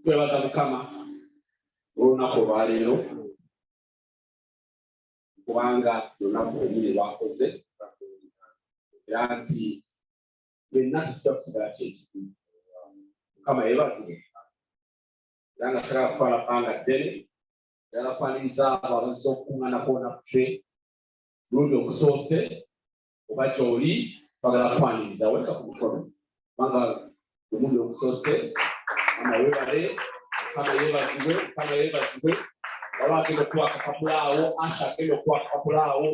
Twebaza Mukama olunaku olwaleero kubanga lunaku oluli lwakoze era nti ffenna tukijja kusigala kyekikulu. Mukama yeebazibwe era nga sagala kutwala bbanga ddene era kwaniriza abo abazze okukuŋŋaanako naffe lundi okusoose oba gy'oli bagala kwaniriza weka ku mukono kubanga lumundi okusoose Mama weebale, Mukama yeebazibwe, Mukama yeebazibwe. Waba agenda okukwaka kapulaawo, Asha agenda okukwaka kapulaawo,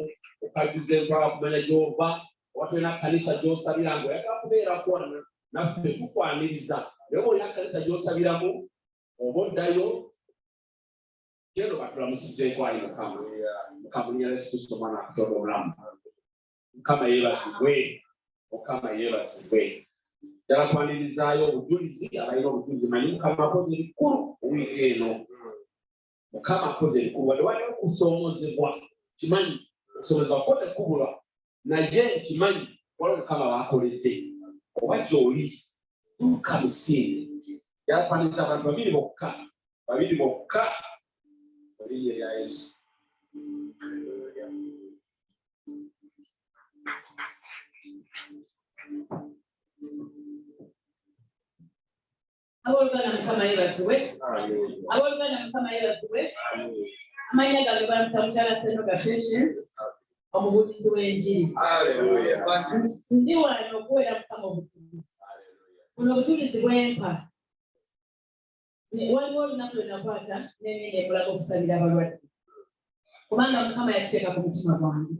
okajuze enkwala kumanya gy'ova, oba tulina kkanisa gy'osabira ng'oyagala kubeerako naffe tukwaniriza. Naye bw'olina kkanisa gy'osabiramu oba oddayo genda batulamusizzeeko ali Mukama. Mukama linnya Yesu Kristo Mwana wa Katonda omulamu. Mukama yeebazibwe, Mukama yeebazibwe. Jala kwanirizayo obujulizi abalina obujulizi manyi Mukama akoze ebikulu wiiki eno. Mukama akoze ebikulu wadde waliwo okusoomozebwa kimanyi okusoomozebwa kote kubulwa naye kimanyi waliwo Mukama baakoledde oba gy'oli tuuka musiine. Jala kwaniriza abantu babiri bokka erinnya erya Yesu. Aboluganda Mukama yeebazibwe. Aboluganda Mukama yeebazibwe. Amannya gange bayita Mukyala Senoga Patience, omubuulizi w'enjiri. Ndi wano okuweera Mukama obujulizi. Buno obujulizi bwempa. Waliwo olunaku lwe nakwata n'emyenda emulaga okusabira abalwadde. Kubanga Mukama yakiteeka ku mutima gwange.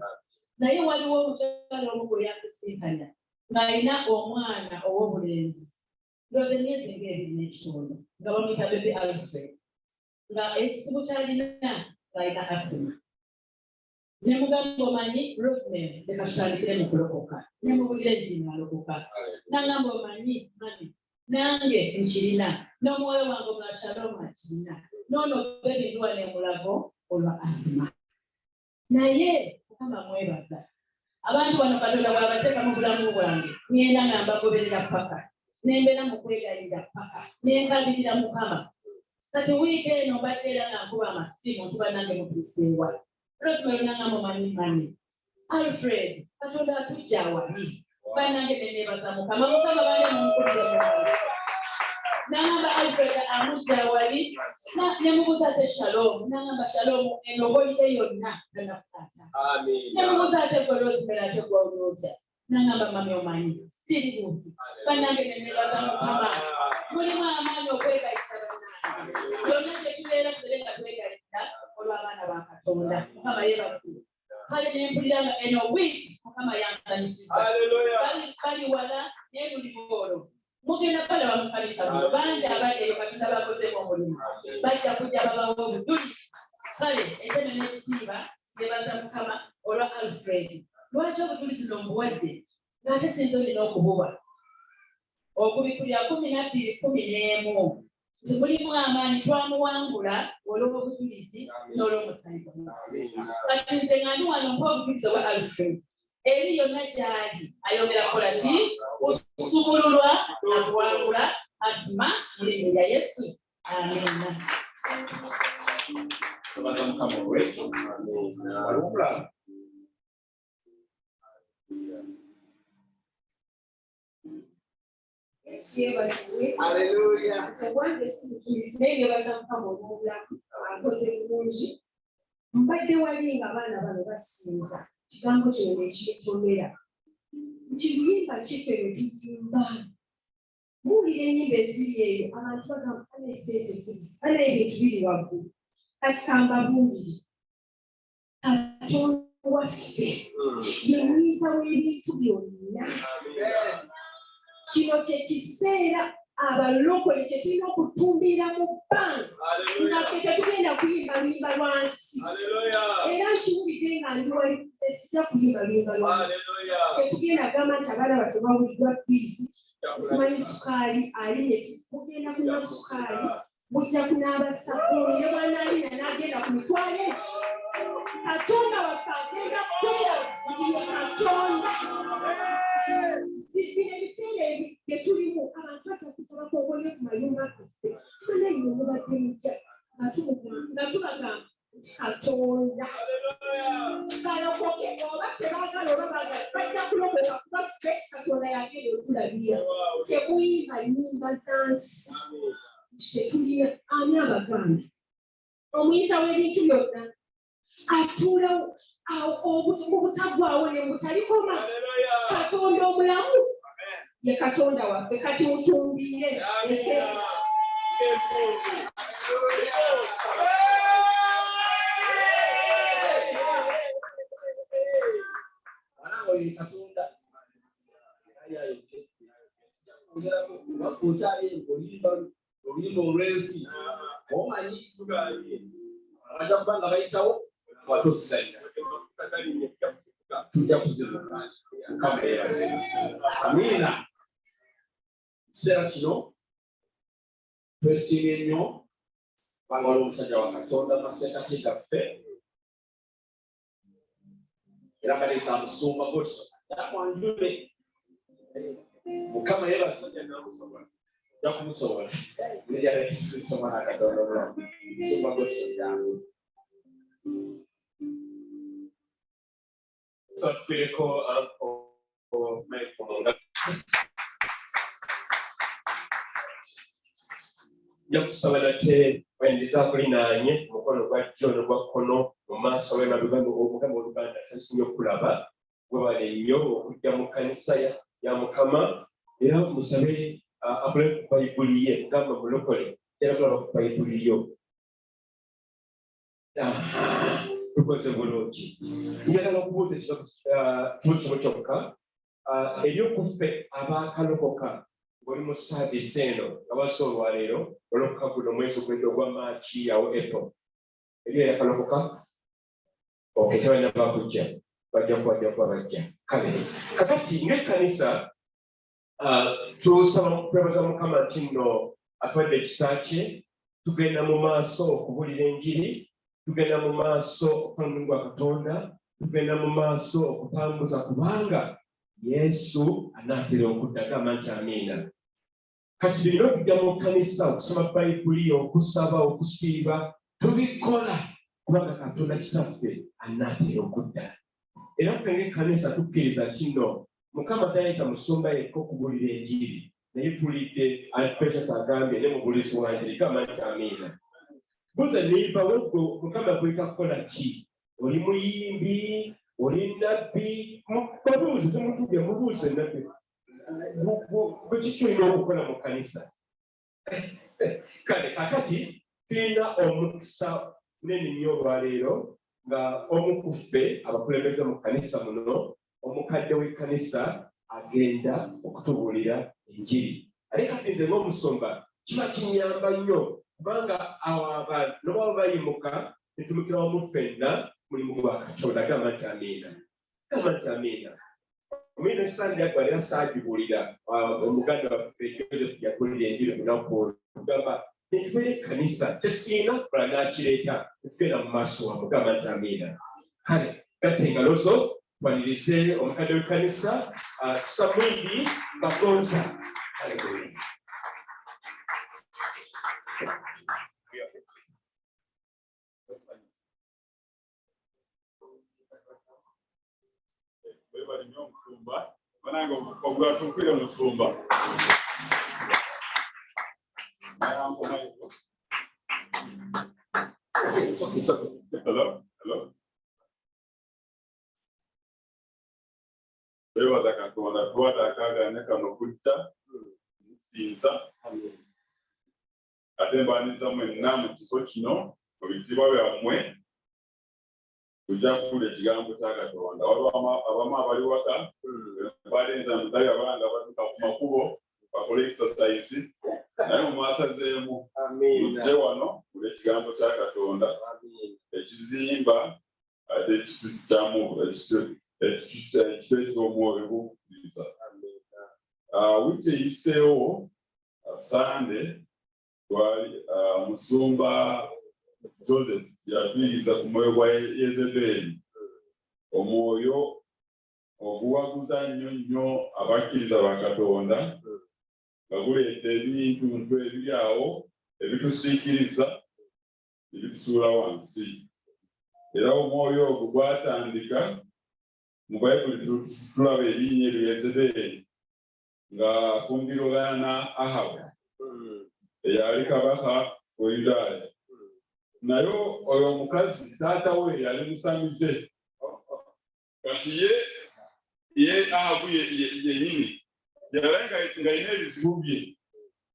Naye waliwo omukyala omu gwe yansisinkanya ng'alina omwana ow'obulenzi. Ndoze myezi ng'ebiri n'ekitundu nga bamuyita Baby Alfred nga ekizibu ky'alina ng'alina asima. Ne mugamba omanyi Rosemary leka tutandikire mu kulokoka. Ne mubulira enjiri n'alokoka. N'agamba omanyi mami nange nkirina n'omuwala wange omulala Shalom akirina. N'ono Baby nduwa n'emulago olwa asima. Naye Mukama mwebaza. Abantu bano Katonda bw'abateeka mu bulamu bwange ngenda nga mbagoberera paka. Nembeera mu kwegayirira paka nenkabirira Mukama. Kati wiiki eno mbadde era nga nkuba amasimu nti bannange mutuuseewa. Rosemary n'agamba mani Alfred Katonda atujja awali. Bannange ne neebaza Mukama. Mukama bande mumukulire muwange. N'agamba Alfred amujja awali ne mubuuza ate Shalom. N'agamba Shalom eno holiday yonna ganafuata. Ne mubuuza ate gwe Rosemary ate gwe oli otya. N'agamba mami omanyi siri buntu. Bannange ne neebaza Mukama. Mulimu amaanyi okwegayirira bannange. Yonna gye tubeera tusere nga twegayirira olw'abaana ba Katonda. Mukama yeebazibwe. Kale ne mpulira nga eno wiiki Mukama yansanyusiza. Bali wala naye tuli olwo. Mugenda balaba mu kkanisa muno bangi abaddeyo Katonda bakozeemu omulimu. Bajja kujja babawo obujulizi. Kale ekyo n'ekitiibwa neebaza Mukama olwa Alfred. Lwaki obujulizi n'omuwadde ng'ate sinza olina okubuwa. Okubikulira 12:11 nti mulimu amaanyi twamuwangula olw'obujulizi n'olw'omusaayi gwa Yesu. Kati nze nga ndi wano mpa obujulizi obwa Alfred. eri yonna gyali ayongera kukola ki okusumululwa nakuwangula azima mu linnya lya Yesu. Amina. Hallelujah. Mbadde wali ng'abaana bano basinza kigambo kino ekyetomera nkiyimba kife bwe tuyimba muwulira ennyimba eziri eyo abantu bagamba ana ebintu biri waggulu kati kambabuulire Katonda waffe ye muyisa w'ebintu byonna. Kino kye kiseera abalokole kye tulina okutumbira mu bbanga nga ffe tetugenda kuyimba bimba lwansi. Era nkiwulidde nga ndi wali tesijja kuyimba bimba lwansi. Tetugenda gamba nti abaana baffe bawuliddwa fiizi simanyi sukaali aline mugenda kunywa sukaali mujja kunaaba sabbuuni ne bwanaabina n'agenda ku mitwalo eki. Katonda waffe agenda kubeera nti ye Katonda. Ebiseera bye tulimu abantu batakutaba kwogolye ku mayumba gaffe tuna ino mubadde mujja nga tubagamba nti Katonda balokoke oba tebaagala oba baagala bajja kulokoka kuba ffe Katonda yagenda otulabira. Temuyimba nnyimba za nsi nti tetulina ani Abaganda omuyisa w'ebintu byonna atuula mu butaggwaawo ne butalikoma. Katonda omulamu ye Katonda waffe kati mutumbire oluyimba olw'ensi omanyi ajja kuba nga bayitawo watosigalira tujja kuzibuka. Amiina. Ekiseera kino twesiimye nnyo kubanga waliwo omusajja wa Katonda maseekati gaffe era maleesa amusumba gotyo yakwanjule Mukama yeebase ojja kumusobola erinnya lya Yesu Kristo mwana wa Katonda omulamu musumba gotyo yangu. So tuliko yakusaba nate wendiza kulinaanye mukono gwa John gwa kkono mu maaso w'emabega Omugama Oluganda tusinye okulaba webale nnyo okujja mu kkanisa ya Mukama era musabe akole ku Bayibuli ye gamba mulokole era kulaba ku Bayibuli yo. Tukoze bulungi. Njagala okubuuza ekibuuzo kyokka eryokuffe abaakalokoka ng'oli mu saavisi eno nga basa olwaleero olokoka guno omwezi ogwedde ogwa Maaci awo April eryo yakalokoka tebalina bakujja bajja kuba bajja kale kakati ng'ekkanisa tusaba kwebaza Mukama nti nno atwadde ekisa kye tugenda mu maaso okubuulira enjiri tugenda mu maaso okufuna omulimu gwa Katonda tugenda mu maaso okutambuza kubanga Yesu anaatera okudda gamba nti amiina. Kati tulina okujja mu kkanisa okusoma Bayibuli okusaba okusiiba tubikola kubanga Katonda kitaffe anaatera okudda. Era ffe ng'ekkanisa tukkiriza nti nno Mukama tayita musumba yekka okubuulira enjiri naye tulidde Precious agambye ne mubuulisi wa njiri gamba nti amiina. Buuza niba wegwe Mukama gwita kukola ki? Oli muyimbi, oli nnabbi, babuuze temutubye mubuuze nabbi. Bwe kiki olina okukola mu kkanisa? Kale kakati tulina omukisa munene nnyo olwaleero nga omu ku ffe abakulembeze mu kkanisa muno omukadde w'ekkanisa agenda okutubuulira enjiri. Ate kati nze ng'omusumba kiba kinyamba nnyo kubanga awo abantu n'obaba bayimuka ne tumukira wamu ffenna mulimu gwa Katonda gamba nti amiina. Gamba nti amiina. Omulimu essanji atwalira saagibuulira omuganda waffe Joseph yabuulira enjiri olunaku olwo tugamba netubeera ekkanisa tesiina kola n'akireeta netugenda mu maaso wa mugamba nti amiina. Kale gatta engalo zo Wanilize omukadde w'ekkanisa Sam Bagonza. Hallelujah. Hello. Wewe Katonda twatakaaganya kano kujja nsinza ate mbaaniza mwenna mu kiso kino mu biziba byammwe kujja kuwulira ekigambo kya Katonda. Waliwo abamu abali waka balenza mutabi abalanga batuuka ku makubo bakole exercise naye mumwasazeemu mujje wano kuwulira ekigambo kya Katonda ekizimba ate ekitujjamu ekitwesa omwoyo gw'okukkiriza. Wiiki eyiseewo Sande twali Musumba Joseph yatuyiriza ku mwoyo gwa Yezeberi, omwoyo oguwaguza nnyo abakkiriza ba Katonda nga guleeta ebintu ebiri awo ebitusiikiriza ebitusuula wansi. Era omwoyo ogwo gwatandika mu Bayibuli tulaba erinnya eryo Yezeberi nga afumbirwagana Ahabu eyali kabaka wa Yudaaya. Naye oyo omukazi taata we yali musamize kati ye Ahabu yennyini yali nga alina ebizibu bye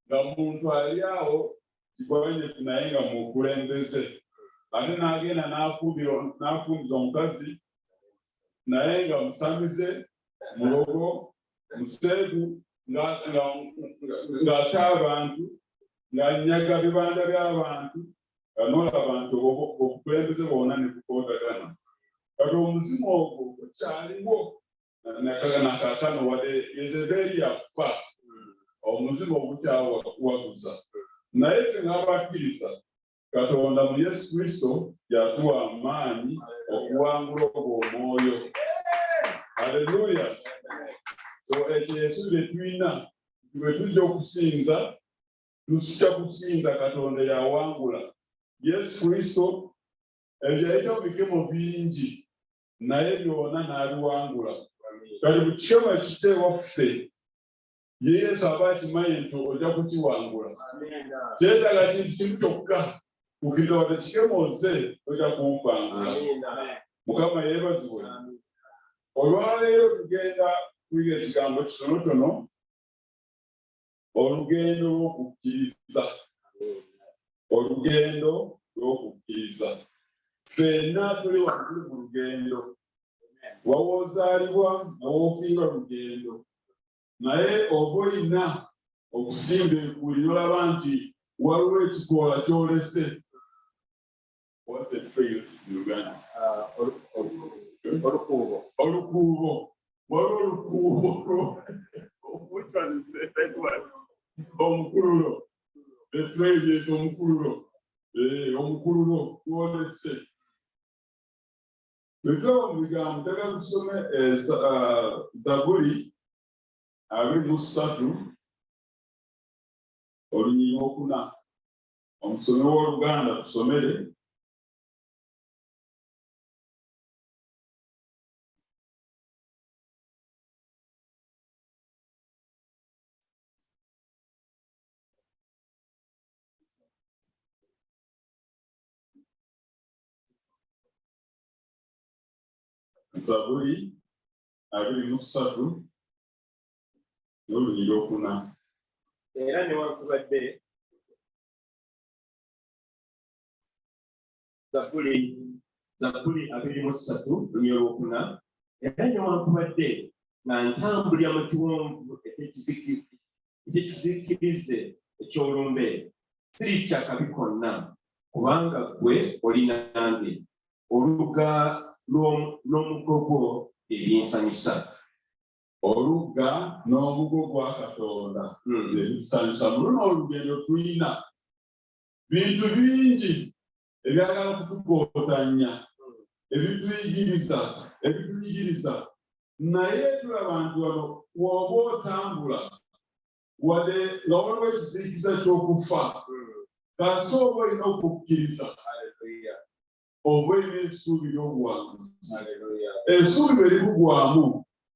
nga muntu ali awo kigwanyefu naye nga mukulembeze ate n'agenda n'afumbiza omukazi naye nga musamize mulogo museegu ng'ate abantu ng'anyaga bibanda by'abantu nga noola abantu obukulembeze bwonna ne bukootagana. Kati omuzimu ogwo gukyaliwo nakaakano wadde Yezeberi yafa omuzimu ogukyawaguza. Naye ffe ng'abakkiriza Katonda mu Yesu Kristo yatuwa amaanyi okuwangula ogwo omwoyo. Haleluya. So ekyo esubire tulina bwe tujja okusinza tusija kusinza Katonda yawangula. Yesu Kristo ebyayita mu bikemo bingi naye byonna n'abiwangula. Kati mu kikemo ekite waffe ye Yesu aba akimanyi nti ojja kukiwangula. Kyetaaga kintu kimu kyokka kukkiriza wadde kikemoze ojja kumpangula. Mukama yeebazibwe. Olwaleero tugenda kuyiga ekigambo kitonotono olugendo lw'okukkiriza. Olugendo lw'okukkiriza. Ffenna tuli waggulu mu lugendo. Wawoozaalibwa nga woofiirwa lugendo. Naye oba olina okusimba enkuli n'olaba nti waliwo ekikoola ky'olese. What's a trail in Luganda? Olukuubo. Waliwo olukuubo. Which one is the right one? Omukululo. The trail is omukululo. Omukululo kw'olese. Bwetulaba mu bigambo ntaka tusome Zabuli 23 olunyiriri 4. Omusomi w'Oluganda tusomere. Zabuli 23 n'olunyiriri 4. Era newankubadde Zabuli 23 olunyiriri 4. Era newankubadde nga ntambulira mu kiwonvu ekyekiziikirize eky'olumbe siritya kabi konna kubanga ggwe oli nange oluga n'omugogo ebinsanyusa. Oluga n'omugo gwa Katonda ebitusanyusa. Mu luno olugendo tulina bintu bingi ebyagala kutukootanya ebituyigiriza ebitunyigiriza naye tulaba nti wano bw'oba otambula wadde nga waliwo ekizikiza ky'okufa kasi oba olina okukkiriza oba olina essuubi ly'obuwanguzi essuubi bwe likugwamu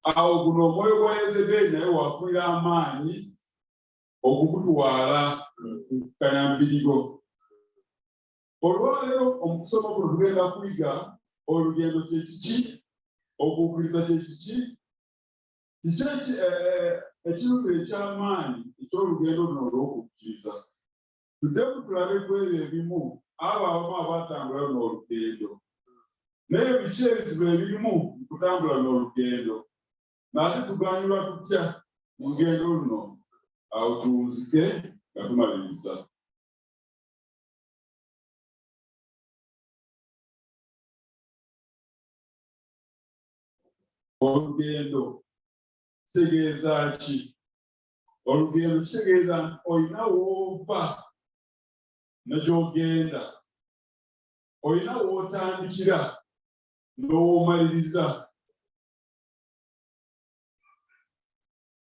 awo guno omwoyo gwa Yezeberi naye wafunira amaanyi okukutwala kayambirigo. Olwaleero omukusoma kuno tugenda kuyiga olugendo kyekiki, okukkiriza kyekiki, ekintu eky'amaanyi eky'olugendo luno olw'okukkiriza. Tuddemu tulabe ku ebyo ebimu abo abamu abatambula luno olugendo, naye biki ebizibu ebirimu mu kutambula luno olugendo, naate tuganyulwa tutya mu lugendo luno. Awo tuwunzike nga tumaliriza. Olugendo kitegeeza ki? Olugendo kitegeeza nti olina w'ova ne gy'ogenda, olina w'otandikira n'ow'omaliriza.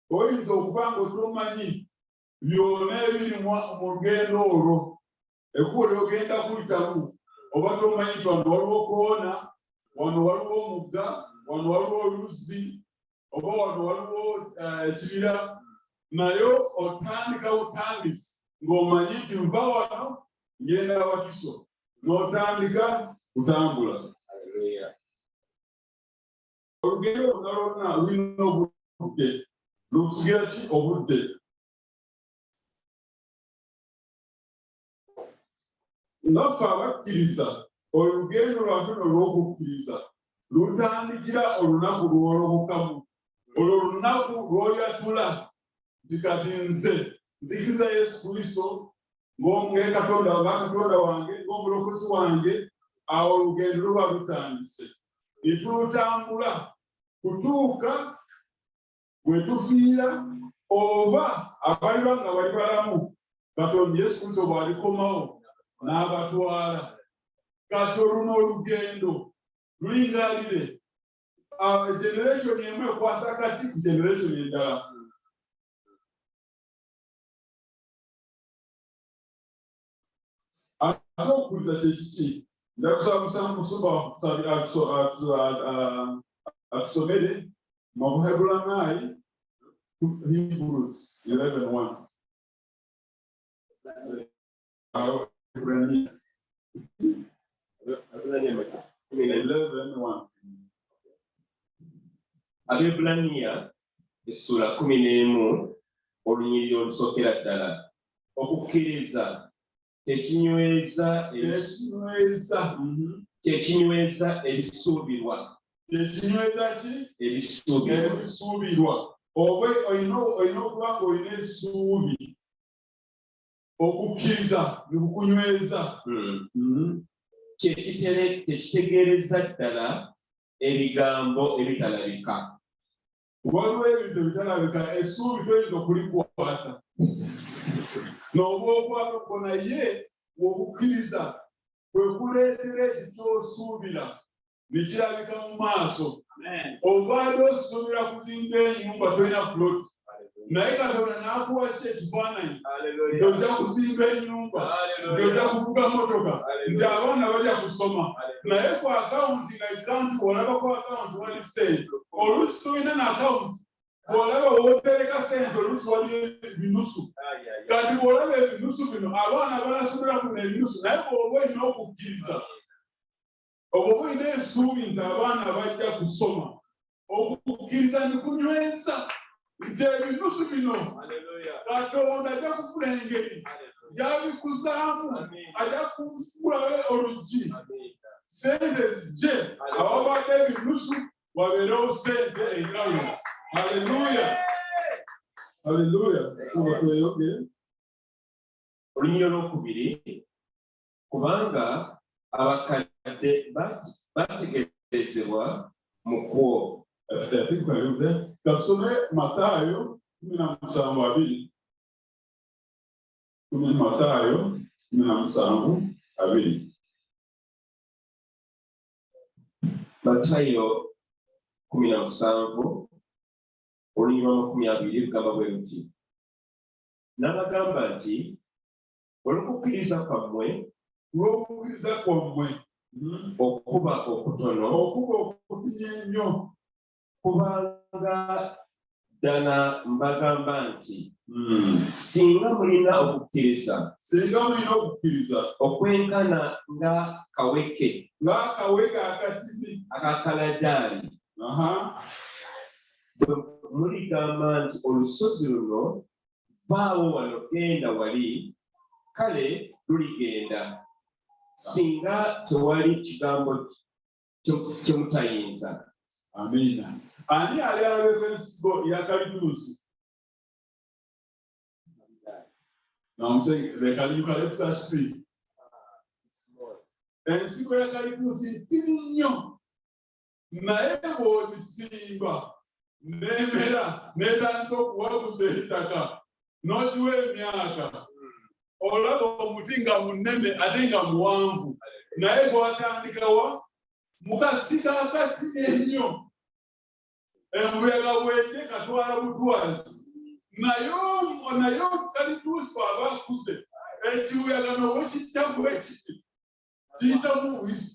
Oyinza okuba ng'otomanyi byonna ebiri mu lugendo olwo, ekkubo ly'ogenda kuyitamu, oba tomanyi nti wano waliwo koona, wano waliwo omugga, wano waliwo oluzzi, oba wano waliwo ekibira, naye otandika butandisi ng'omanyi nti nva wano ngenda Wakiso, n'otandika kutambula. Olugendo lwonna lwonna lulina obudde, lufugira ki obudde. Naffe abakkiriza olugendo lwaffe olw'okukkiriza lutandikira olunaku lw'olokokamu, olwo olunaku lw'oyatula nti kati nze nzikiriza Yesu Kristo ng'Katonda wange, ng'omulokozi wange. Awo olugendo luba lutandise, ne tulutambula kutuuka bwe tufiira, oba abaliba nga bali balamu Katonda Yesu Kristo bw'alikomawo n'abatwala. Kati oluno olugendo lulingalire generation emu ekwasa kati ku generation endala. Ate okukkiriza kyekiki? Ndakusaba musumba atusomere mu Buhebulanayi Hebrews 11:1. Abebulaniya essula 11 olunyiriri olusookera ddala. Okukkiriza tekinyweza ebisuubirwa. Tekinyweza ki? Ebisuubirwa. Oba olina okuba ng'olina essuubi, okukkiriza ne kukunyweza. Tekitegeereza ddala ebigambo ebitalabika. Waliwo ebintu ebitalabika, essuubi toyinza okulikwata. N'oba okwagako naye okukkiriza kwe kuleetera ekikyosuubira ne kirabika mu maaso. Obaadde osuubira kuzimba ennyumba tolina puloti, naye Katonda n'akuwa ki ekifaananyi nti ojja kuzimba ennyumba, nti ojja kuvuga motoka, nti abaana bajja kusoma, naye ku akawunti nga ekkanti bw'olaba ku akawunti wali ssente. Oluusi tulina n'akawunti bw'olaba w'otereka ssente, oluusi waliyo ebinusu. Kati bw'olaba ebinusu bino abaana banasomera kuno ebinusu, naye bw'oba olina okukkiriza, oba olina essuubi nti abaana bajja kusoma, okukkiriza ne kunyweza nti ebinusu bino Katonda ajja kufuna engeri gy'abikuzaamu, ajja kufulawo oluggi, ssente zijje, awabadde ebinusu wabeerewo ssente engalo. Haleluya, haleluya. Olunyiriri olwokubiri, kubanga abakadde bategerezebwa mu kwo. Kasome Mataayo 17:2. Mataayo 17:2. Mataayo 17 olunyuma 20 lugamba bwe luti n'abagamba nti olw'okukkiriza kwammwe okuba okutono ennyo kubanga ddala mbagamba nti singa mulina okukkiriza okwenkana nga kaweke akatini akakaladaali bwe muligamba nti olusozi luno vaawo wano genda wali kale luligenda singa tewali kigambo kyemutayinza. Amina. Ani ali alabeko ensigo ya kalituusi? Now I'm saying the eucalyptus tree. Ensigo ya kalituusi ntini nnyo naye bw'ogisimba n'emera n'etandisa okuwaguza ettaka n'ogiwa emyaka olaba omuti nga munene ate nga muwanvu naye gwatandikawa mu kasika akatini ennyo embuyaga bw'ejja katwala butwazi naye kalituusi aba akuze ekibuyaga n'oba kittamu ekiti kiyitamu buyisi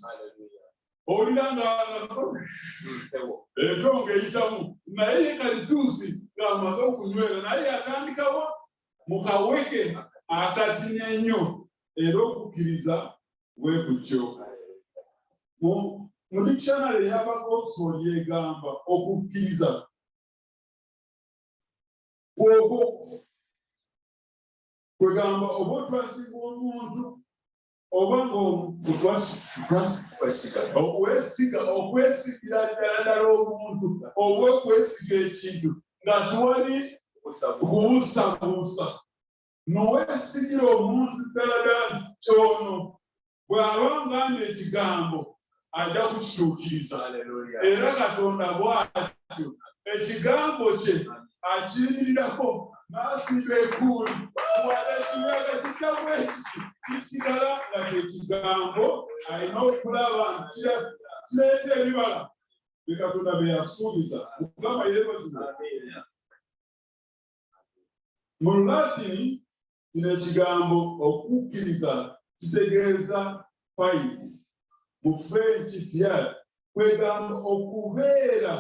owulira ng'eyo ng'eyitamu naye kalituusi ng'amaze okunywera naye yatandikawa mu kaweke akatini ennyo era okukkiriza bwe kutyo. Mu dictionary y'Abagospel yegamba okukkiriza kwegamba oba otwasinga omuntu oba okwesigira ddala omuntu oba okwesiga ekintu nga tuwali kubuusabuusa n'owesigira omuntu ddala kyono bw'aba ng'anga ekigambo ajja kukituukiriza era Katonda bw'atyo ekigambo kye akiyimirirako n'asimba ekkuuli wala ekibuyaga kittamu ekiti kisigala nga kyekigambo alina okulaba nti kireeta ebibala bye Katonda bye yasuubiza. Mukama yeebazibwe. Mu Lulatini kino ekigambo okukkiriza kitegeeza faith. Mu French fiat kwegamba okubeera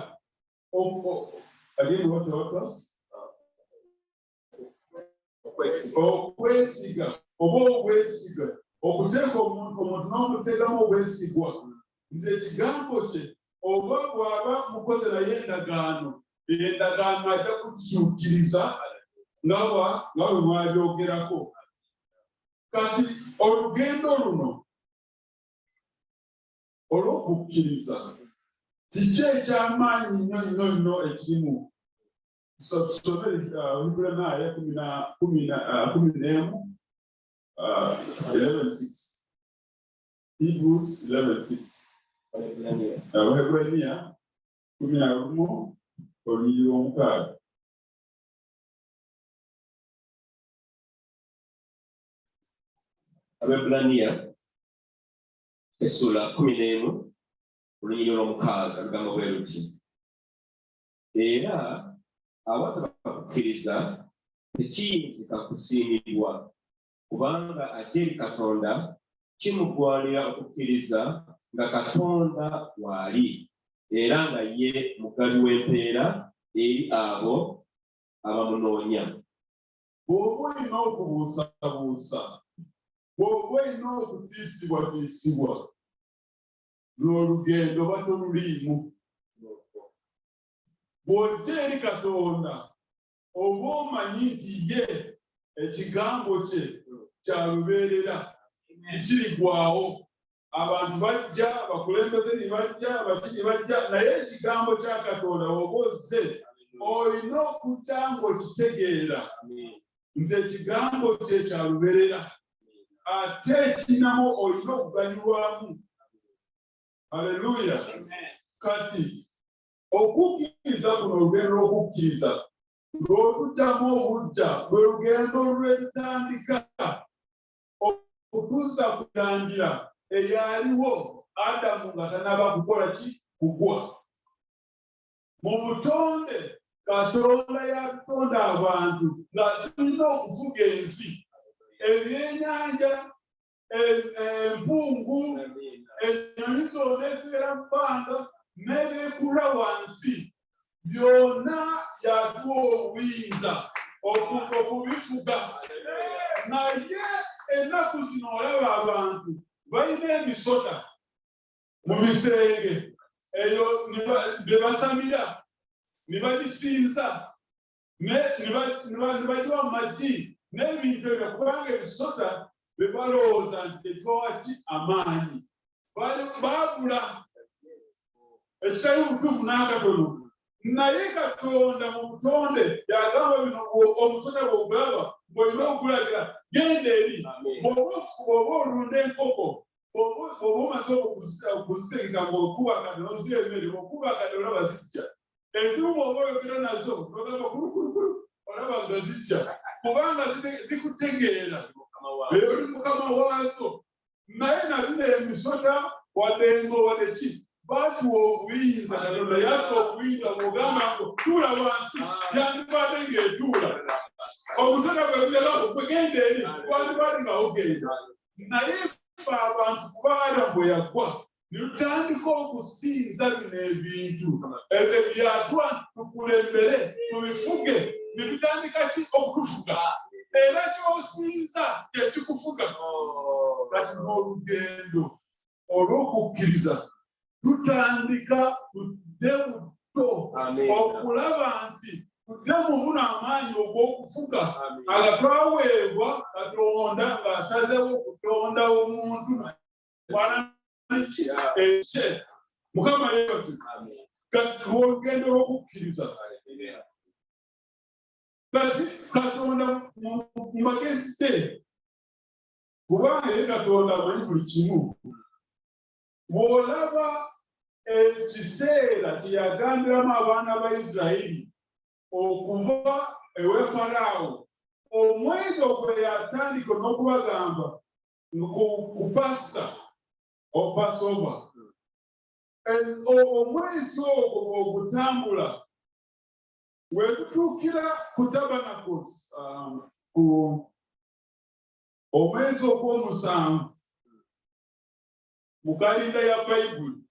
okwesiga oba obwesiga okuteeka omuntu n'omuteekamu obwesigwa nti ekigambo kye oba bw'aba mukoze naye endagaano ajja kukizuukiriza nga bwe mwabyogerako. Kati olugendo luno olw'okukkiriza kiki eky'amaanyi nnyo ekirimu? Tusomere Luganda 11:6. Hebrews 11:6. Abaebbulaniya 11:6. Abaebbulaniya essula 11 olunyiriri olw'omukaaga lugamba bwe luti era abatabakkiriza tekiyinzika kusiimibwa kubanga ate eri Katonda kimugwanira okukkiriza nga Katonda waali era nga ye mugabi w'empeera eri abo abamunoonya. Bw'oba olina okubuusabuusa, bw'oba olina okutiisibwatiisibwa, n'olugendo oba toluliimu. Bw'ojja eri Katonda oba omanyi nti ye ekigambo kye kya lubeerera tikirigwawo. Abantu bajja, abakulembeze ne bajja, abakiri bajja, naye ekigambo kya Katonda oba ozze olina okujja ng'okitegeera nti ekigambo kye kya lubeerera ate ekinamu olina okuganyulwamu. Haleluya. Kati okukkiriza kuno olugendo lw'okukkiriza lw'otugyamu obujja lwe lugendo lw'etandika okutuusa ku kutangira eyaliwo Adamu nga tanaba kukola ki? Kugwa. mu butonde Katonda yatonda abantu nga tulina okuvuga ensi ebyennyanja empungu ennyonyi zonna ezibeera mu bbanga n'ebyekulwa wansi byonna yatuwa obuyinza okubifuga naye ennaku zino olaba abantu balina emisota mu bisenge eyo bye basamira ne bagisinza ne bagiwa amagi n'ebintu ebyo kubanga ebisota be balowooza nti tekiwaki amaanyi baabula ekitali butuufu n'akatono naye Katonda mu butonde yagamba bino omusota bw'ogulaba ng'olina okugulagira genda eri bw'oba olunda enkoko bw'oba omaze okuzitegeka ng'okubakadde n'ozira emmere okubakadde olaba zijja ezimu bw'oba oyogera nazo n'ogamba kulukulukulu olaba nga zijja kubanga zikutegeera oli mukama waazo naye nabino emisota wadde ngo wadde ki batuwa obuyinza Katonda yatuwa obuyinza bw'ogamba ngo tuula wansi yandibadde ng'etuula omusota bweguyagamba gwegenda eri wandibadde nga ogenda naye ffe abantu kuba Adamu bwe yaggwa ne tutandika okusinza bino ebintu ebyo byatuwa tukulembere tubifuge ne tutandika ki okutufuga era ky'osinza kyekikufuga kati n'olugendo olw'okukkiriza tutandika tudde buto okulaba nti tudde mu buno amaanyi ogw'okufuga agatwaweebwa Katonda ng'asazewo okutonda omuntu ekye Mukama yebaze kati olugendo lw'okukkiriza kati Katonda mu magezi ge kubanga ye Katonda amanyi buli kimu bw'olaba ekiseera kye yagambiramu abaana ba Isirayiri okuva ewe Falaawo omwezi ogwo yatandika n'okubagamba ku Pasika Passover omwezi ogwo ogutambula wetutuukira ku Tabernacles ku omwezi ogw'omusanvu mu kalinda ya Bayibuli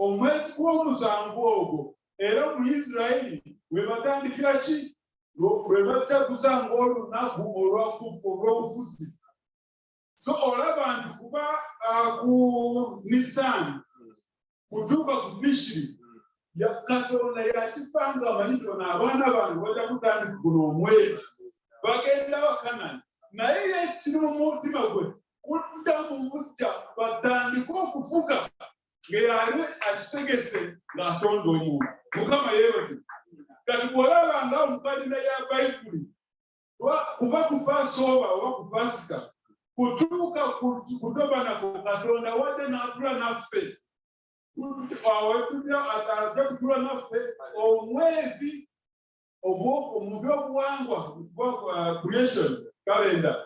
omwezi gw'omusanvu ogwo era mu Isirayiri we batandikira ki lwe bajaguza ng'olunaku olw'okufuzi so olaba nti kuba ku Nisani kutuuka ku Tishiri Katonda yakipanga amanyi tona abaana bange bajja kutandika guno omwezi bagenda Bakanani naye ekiri mu mutima gwe kudda mu mujja batandika okufuga ng'eyali akitegese ng'atonda omuntu Mukama yeebaze kati bw'olaba nga mu kalina ya Bayibuli kuva ku Passover oba ku Pasika kutuuka ku Tabernacles Katonda wadde n'atula naffe ajja kutula naffe omwezi mu byobuwangwa creation calendar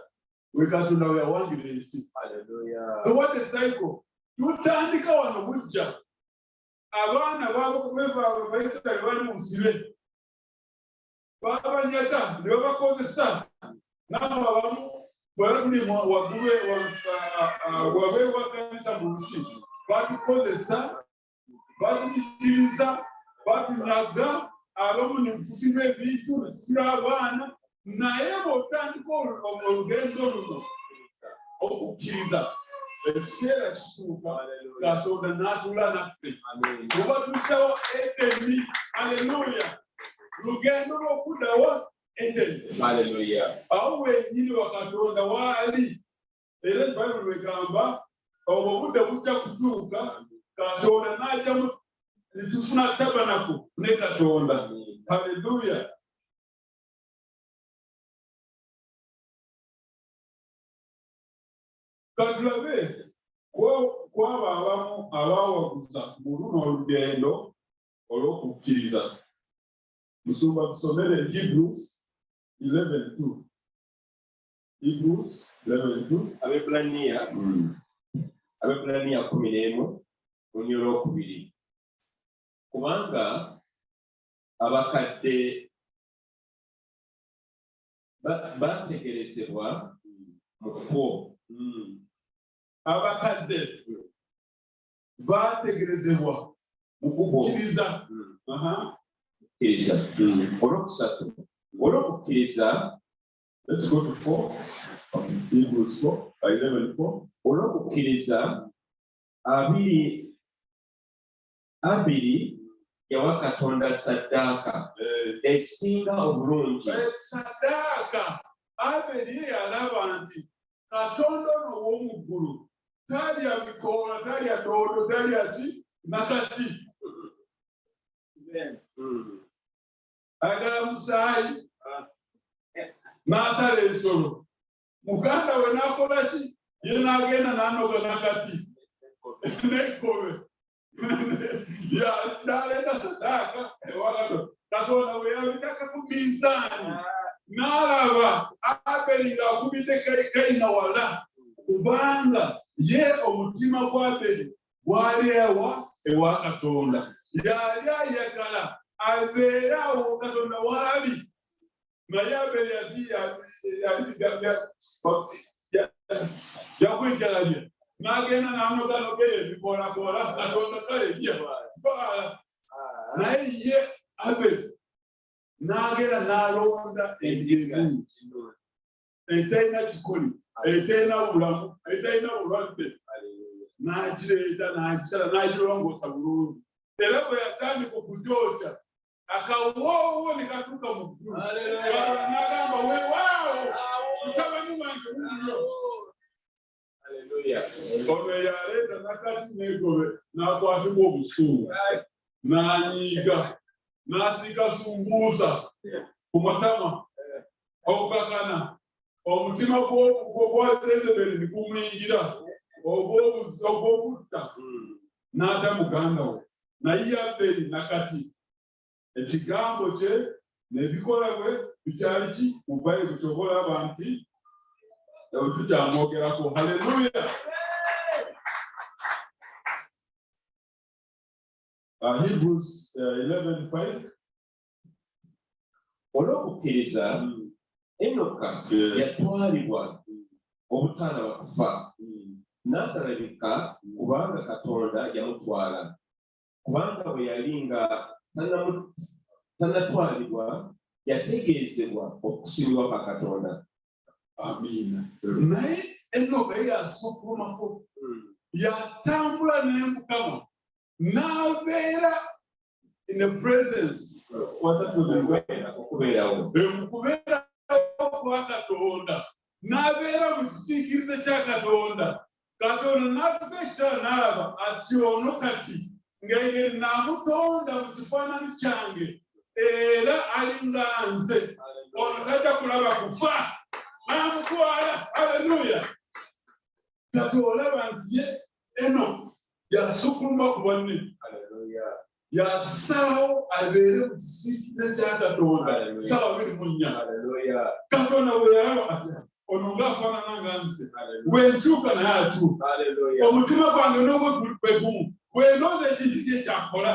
we Katonda we yawangira ensi so what a cycle tutandika wano bujja abaana b'Abayisirayiri bali mu busibe babanyaga ne babakozesa n'abo abamu bwatuli waggulu wabeewakanisa mu nsi batukozesa batuyitiriza batunyaga abamu ne tufiba ebintu ne tufira abaana naye bw'otandika olugendo luno okukkiriza ekiseera kituuka Katonda n'atuula naffe oba tusawo Edeni aleluya lugendo lw'okuddawa Edeni awo wenyini wa Katonda waali era Bayibuli egamba obwo obudde bujja kutuuka Katonda n'ajjamu ne tufuna Tabernacles ne Katonda haleluya katulabe kwaba abamu abawaguza mu luno olugendo olw'okukkiriza musumba tusomere Hebrews 11:2 Hebrews 11:2 Abebbulaniya 11 olunyi olwokubiri kubanga abakadde bategerezebwa mu kwo. Abakadde bategerezebwa mu kukkiriza. Olwokusatu, olw'okukkiriza, Let's go to 4. Hebrews 4, 11:4. Olw'okukkiriza Abiri yawa Katonda saddaaka esinga obulungi. Saddaaka Abiri yalaba nti Katonda ono ow'omu ggulu talya bikoola, talya doodo, talya ki nakati. Ayagala musaayi n'asala ensolo. Muganda we n'akola ki? Ye n'agenda n'anoga nakati n'ekkobe. N'aleeta saddaaka ewa Katonda. Katonda bwe yabitaka ku minsaani n'alaba Aberi ng'akubidde Kayini wala, kubanga ye omutima gwa Aberi gwali ewa Katonda. Yali ayagala abeere awo Katonda waali. Naye Aberi yakwijalabya n'agenda n'anoga ebikoolakoola. Katonda kale byala. Naye ye Aberi n'agenda n'alonda endiga etalina kikoli, etalina bulamu, etalina bulwadde, n'agireeta n'agisala n'agirongoosa bulungi. Era bwe yatandika okugyokya akawoowo ne katuuka mu ggulu. N'agamba weewaawo mutabani wange wuuyo. Ono yaleeta nakati n'engobe n'akwatibwa obusungu n'anyiiga n'asiika sumbuusa ku matama okukakana. Omutima gwa Yezebeli ne gumuyingira ogw'obutta n'ata muganda we. Naye Aberi nakati ekigambo kye n'ebikola bwe bikyali ki mu Bayibuli ky'obalaba nti tukyamwogerako. Haleluya. Hebrews 11:5. Olw'okukkiriza Enoka yatwalibwa obutaana kufa, n'atalabika kubanga Katonda yamutwala. Kubanga bwe yali nga tannatwalibwa yategeezebwa okusiimibwa kwa Katonda. Amiina. Naye Enoka yasukkumako, yatambula n'Emukama, n'abeera in the presence okubeerawo kwa Katonda, n'abeera mu kisiikirize kya Katonda. Katonda n'atuka ekitala n'alaba ati ono kati ng'engeri n'amutonda mu kifaananyi kyange era alinga nze, ono tajja kulaba kufa, n'amutwala. Haleluya. Kati olaba nti ye Enoka yasukkuluma ku banne. Yasalawo abeere mu kisiikirize kya Katonda ssaawa 24. Katonda bwe yalaba ati ono ng'afaanana nga nze, bwe nkyuka naye atuuka. Omutima gwange n'ogwo gwe gumu, bwe ndooza ekintu kye kyakola.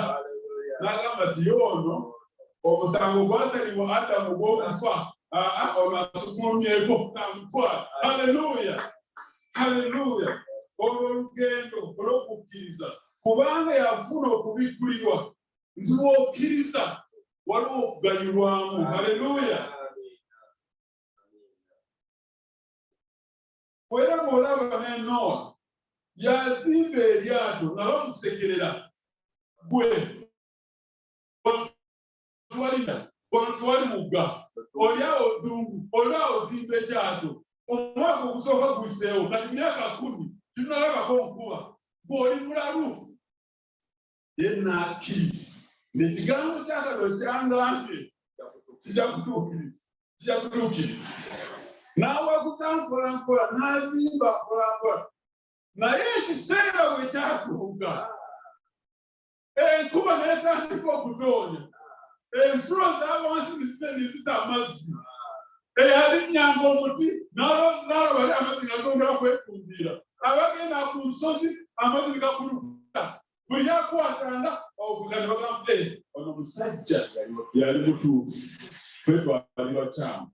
N'agamba ati ye ono omusango gwasalibwa Adamu gw'okufa, ono asukkumyeko n'amutwala. Haleluya. Haleluya. Olwo olugendo olw'okukkiriza, kubanga yafuna okubikkulirwa nti bw'okkiriza waliwo okuganyulwamu. Haleluya. Era bw'olaba ne Nowa yazimba eryato nga bamusekerera, gwe tewali mugga, oli awo ddungu, oli awo ozimba ekyato. Omwaka ogusooka guyiseewo, kati myaka 10 tunalabako nkuba, gw'oli mulalu. Ye n'akkiriza n'ekigambo kya Katonda kyangambye kijja kutuukirira. N'awaguza mpola n'azimba mpola. Naye ekiseera bwe kyatuuka, enkuba n'etandika okutoonya, ensulo z'awansi ne zita amazzi. Eyalinnyanga omuti n'alaba amazzi gagongera kwetundira. Abagenda ku nsozi amazzi ne gakulukuta. Bwe yakwatanga okugana bagamba ono musajja yali mutuufu ffe twali bakyamu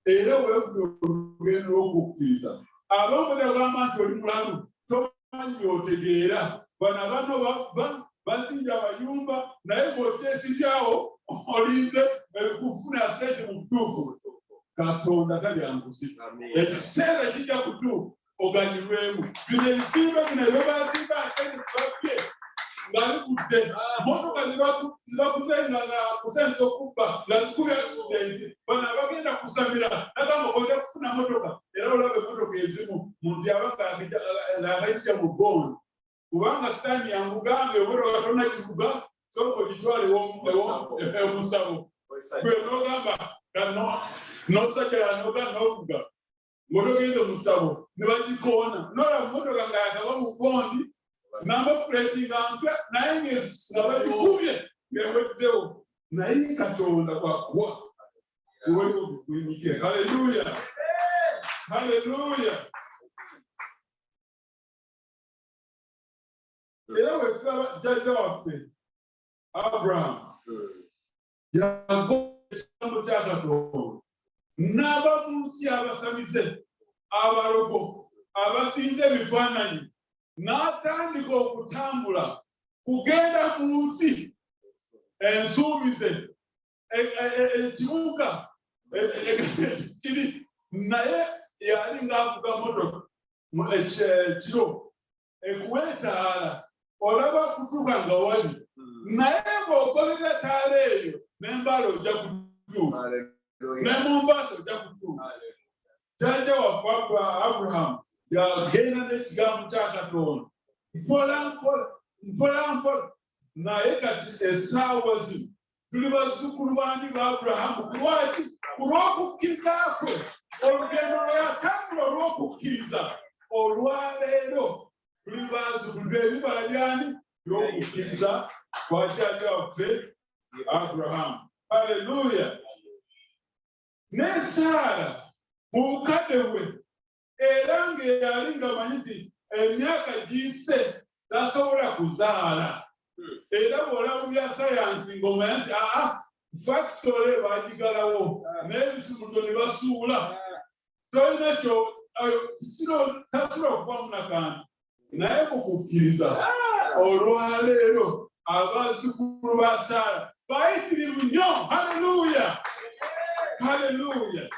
era weegenda okukkiriza abamu bagamba nti oli mulalu tomanyi byotegeera bano abano basinja abayumba naye bw'okyesibyawo olinze kufuna sente mu butuufu Katonda kalyanguzi ekiseera kijja kutuuka oganyirwemu bino ebisimba bino ebyobazimba sente zibabye nga bikudde motoka zibakuzenga nga kusenza okubba nga zikubya aksidenti bano abagenda kusamira nagamba ogenda kufuna motoka era olaba emotoka ezimu muntu yabaga agajja mu gondi kubanga sitaani yangugambe emotoka tonna kivuga sooka ogitwale omusabo gwe nogamba nosajjala noga novuga ng'otogenda omusabo ne bagikoona nolaba motoka nga yakaba mu gondi namba puleti nga mpya naye nga bagikubye ngeweddewo naye Katonda bwakuwa waliwo bikuyimike haleluya haleluya era wetulaba jjajja waffe Abraham yagoba ekigambo kya Katonda n'aba mu nsi abasamize abalogo abasinza ebifaananyi n'atandika okutambula kugenda mu nsi ensuubize ekibuga kiri naye yali ng'avuga motoka ekiro ekuwetaala olaba kutuuka nga wali naye ng'ogobera etaala eyo n'embala ojja kutuuka ne Mombasa ojja kutuuka jjajja waffe Abraham yagenda n'ekigambo kya Katonda mpola naye kati essaawa zino tuli bazzukulu bandi ba Abrahamu kulwaki kulw'okukkiriza kwe olugendo lwe yatambula olw'okukkiriza olwaleero tuli bazzukulu ebibala byani by'okukkiriza kwa jjajja waffe Abrahamu haleluya ne Saara mu bukadde bwe era ng'eyali ng'amanyi nti emyaka giyise tasobola kuzaala era bw'olaba bya sayansi ng'omanya nti fakitole baagigalawo n'ebisumuto ne basuula tolina kyo tasobola okuvamu nakantu naye kukukkiriza olwaleero abazzukulu ba Saara bayitirivu nnyo haleluya haleluya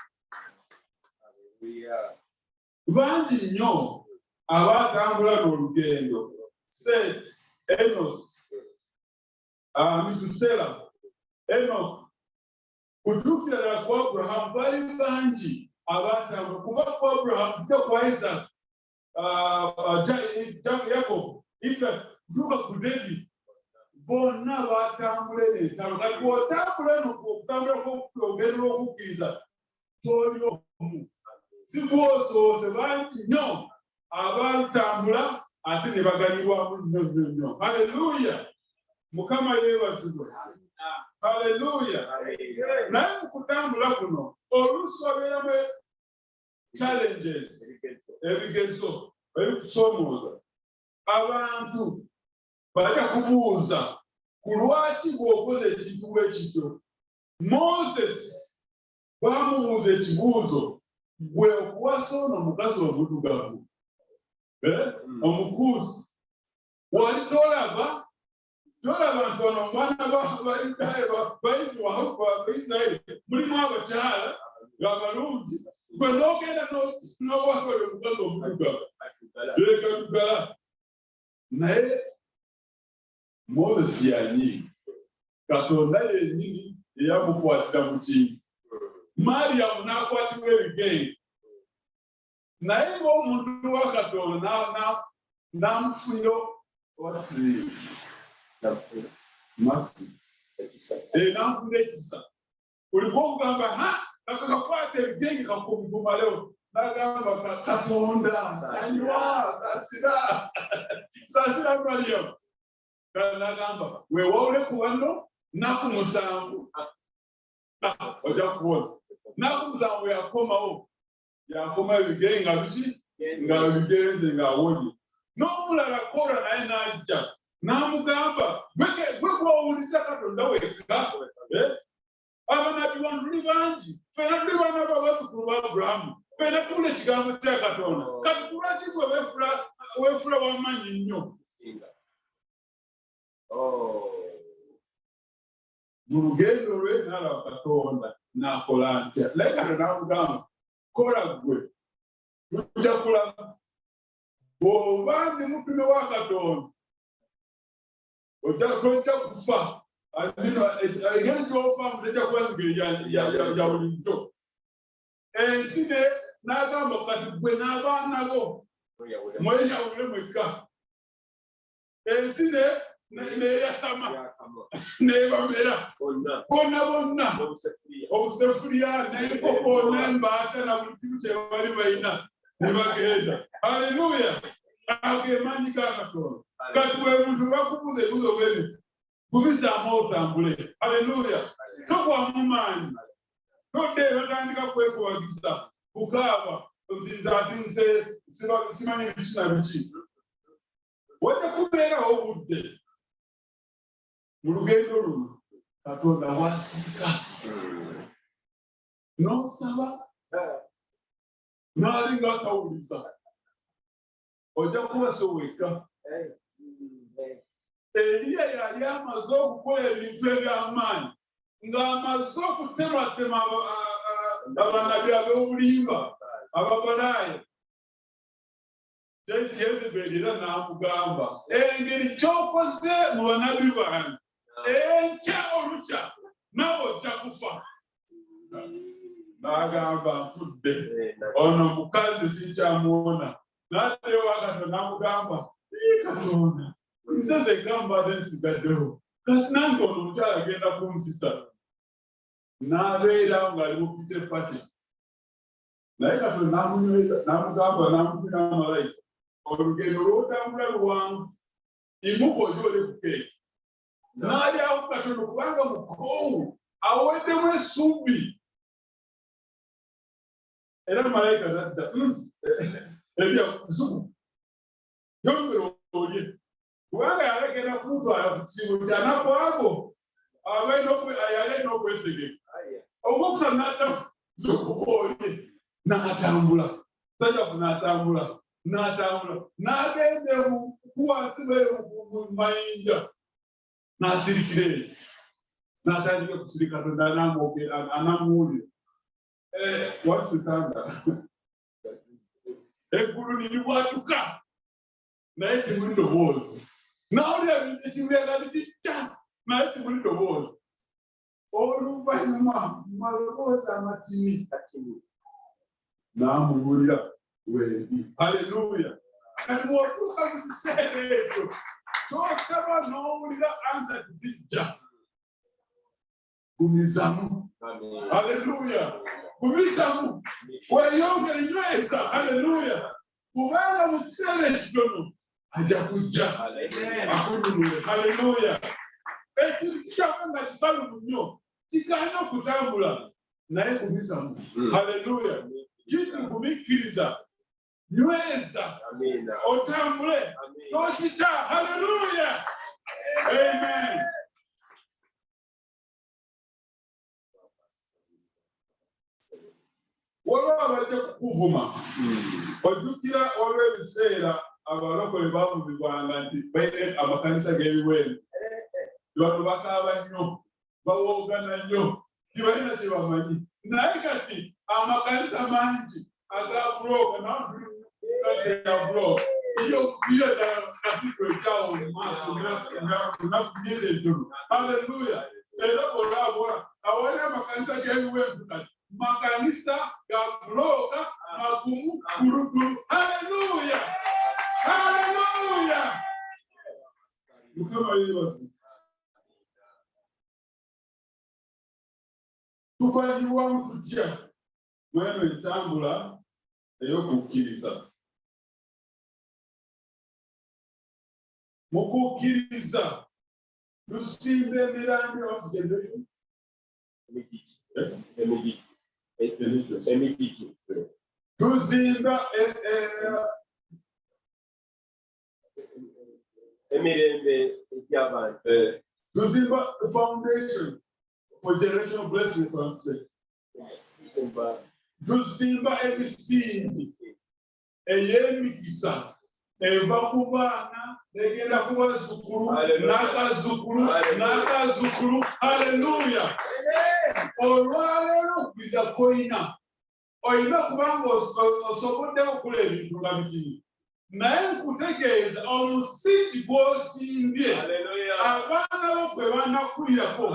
bangi nnyo abaatambula n'olugendo Set, Enos, Metusela, Enoch kutuukira ddala ku Abraham bali bangi abaatambula kuva ku Abraham kutuuka ku Isaac Yakobo Israel kutuuka ku David bonna baatambula n'entalo kati bw'otambula okutambula kw'olugendo lw'okukkiriza toli omu si bwosoose bangi nnyo abalutambula ate ne baganyirwamu nnyo haleluya mukama yeebazibwe haleluya naye mu kutambula kuno oluusi obeeramu challenges ebigezo ebikusoomooza abantu bajja kubuuza ku lwaki bw'okoze ekintu bwekityo Moses bamubuuza ekibuuzo gwe okuwasa ono omukazi omuddugavu omukuusi wali tolaba nti wano mbaana Baisirayiri mulimu abakyala abalungi gwe n'ogenda n'owasa oli omukazi omuddugavu lekadugala naye Moses yanyiini Katonda yennyini eyamukwatira mu kintu Mariyamu n'akwatibwa ebigenge naye ng'omuntu wa Katonda n'amufunira n'amufunira ekisa kuliko okugamba kakakwata ebigenge kakumalewo n'agamba Katonda sanyiwa saasira Mariyamu n'agamba weewawule ku bano nnaku 7 ojja kubona nnaku 7 yakomawo yakoma ebigenge nga biki nga bigenze ng'awonye n'omulala Kora naye n'ajja Namugamba, gwewawuliza Katonda wekka. Abanabi wanu bangi. Fena tuli baana b'abazzukulu ba Aburahamu. Fena tubula ekigambo kya Katonda. Kati lwaki gwe weefula w'amaanyi nnyo? Mu lugendo lwe n'alaba Katonda n'akola ntya. Naye Katonda n'amugamba, kola ggwe. Tujja kulaba. Bw'oba ndi mutume wa Katonda, ojja kufa. Engeri gy'ofaamu tejja kuba ngeri ya bulijjo. Ensi n'agamba kati ggwe n'abaana bo mweyawule mwekka. Ensi n'eyasama n'ebamera bonna obusefuriya n'enkoko n'embaata na buli kimu kye bali balina ne bagenda. Haleluya! Agemanyi ga Katonda. Kati bwe muntu bakubuza ebibuzo bwebyo kubizaamu otambule. Haleluya! Togwamu maanyi. Todde batandika kwekubagiza kukaaba ati nze simanyi biki na biki. Wajja kubeerawo obudde mu lugendo luno Katonda wasika n'osaba n'alinga akawuliza ojja kuba so wekka. Eriya yali amaze okukola ebintu eby'amaanyi ng'amaze okutematema abanabi ab'obulimba ababalaayi. Yezeberi era n'amugamba, engeri ky'okoze mu banabi bange enkya olukya nawe ojja kufa. N'agamba nfudde, ono mukazi sinkyamuwona. N'atera ewa Katonda n'amugamba, Katonda nze zekka mbadde nsigaddewo, kati nange ono omukyala agenda kunsita. N'abeera ng'ali mu pite pati. Naye Katonda n'amugamba n'amufuna amalayika, olugendo lw'otambula luwanvu, imuka olyole ku keeki. N'alyawo Katonda kubanga mukoowu aweddemu essuubi. Era malayika n'adda ebyazuku yongera olye kubanga yalekera kumutwala ku kisibo kyanakwabo yalina okwetegeka. Ogwokusa n'addamu olye n'atambula. Sajjaku n'atambula n'agende wansi mu mayinja n'asirikira eyo n'atandika kusirika Katonda anamuwulira. Wasitanga eggulu niribwatuka naye timuli ddoboozi. Nawulira ekibuyaga nikijja naye timuli ddoboozi. Oluvannyuma mu maloboozi amatini n'amuwulira wendi. Haleluya! Kati bw'otuuka mu kiseera ekyo tosaba n'owulira ansa tizijja. Gumizamu. Haleluya! Gumizamu. Weeyongere nyweza. Haleluya! Kubanga mu kiseera ekitono ajja kujja akununule. Haleluya! Ekintu kikyava nga kikalumu nnyo kigaana okutambula naye gumizamu. Haleluya! Gumikkiriza. Nyweza. Otambule. Tokita. Haleluya! Amen. Waliwo abajja kukuvuma. Ojjukira olw'ebiseera abalokole baavumibwanga nti balina amakanisa g'ebiwempe. Bano bakaaba nnyo, bawoogana nnyo, tibalina kye bamanyi. Naye kati amakanisa mangi aga bulooka naye ya bulooka iyo ddala kapito ekyawo mu maaso nakunyeza ejjolo. Haleluya! Era olabula awali amakanisa g'ebiwempe kati makanisa ga bulooka magumu kulugulu. Haleluya! Haleluya! Mukama yeebazibwe. Tubalibwamu tutya mweno entambula ey'okukkiriza. Mu kukkiriza tusimba emirambi wasigendeko emigigi. Tuzimba emirembe egy'abantu. Tuzimba the foundation for generational blessings. Tuzimba ebisingi ey'emikisa eva ku baana egenda ku bazzukulu n'akazzukulu n'akazzukulu. Haleluya. Olwaleero okwiza koyina oyina kubanga osobodde okula ebintu nga bitini, naye nkutegeeza omusingi gw'osimbye abaana bo gwe banakulirako,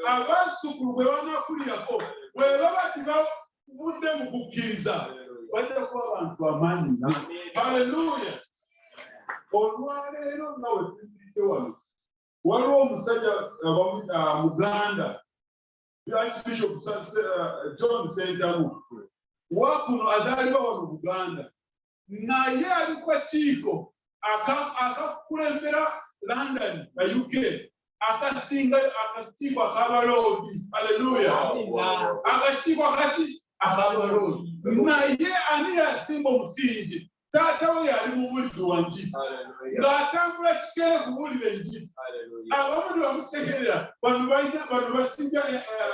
abazzukulu gwe banakulirako, bwe baba tibavudde mu kukkiriza bajja kuba abantu amaanyi. Haleluya. Olwaleero nga we tumbidde wano waliwo omusajja Muganda Archbishop John Sentamu wakuno azaalibwa wano Buganda, naye ali ku kakiiko akakulembera London na UK akasinga akakiiko ak'abaloodi. Haleluya. Akakiiko ak'abaloodi, naye ani yasimba omusingi? Taata we yali mubulizi wa nji ng'atambula kikere kubuulira enji. Abamu bamusekerera bano basinja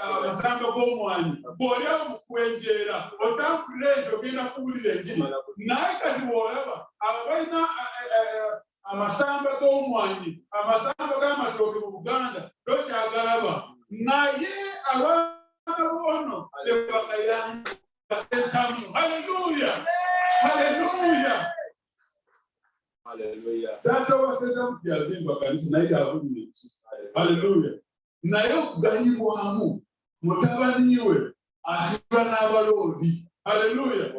amasamba g'omwanyi, bw'oli awo mu kwenjeera otambulira enji ogenda kubuulira enji. Naye kati bw'olaba abo balina amasamba g'omwanyi, amasamba g'amatooke mu Buganda tokyagalaba, naye abaana bono tebakayanja Entambula. Haleluya. Haleluya. Haleluya. Tata wa Sentamu yazimba kanisa naye yavunye. Haleluya. Naye okuganyibwamu mutabani we atula n'abaloodi. Haleluya.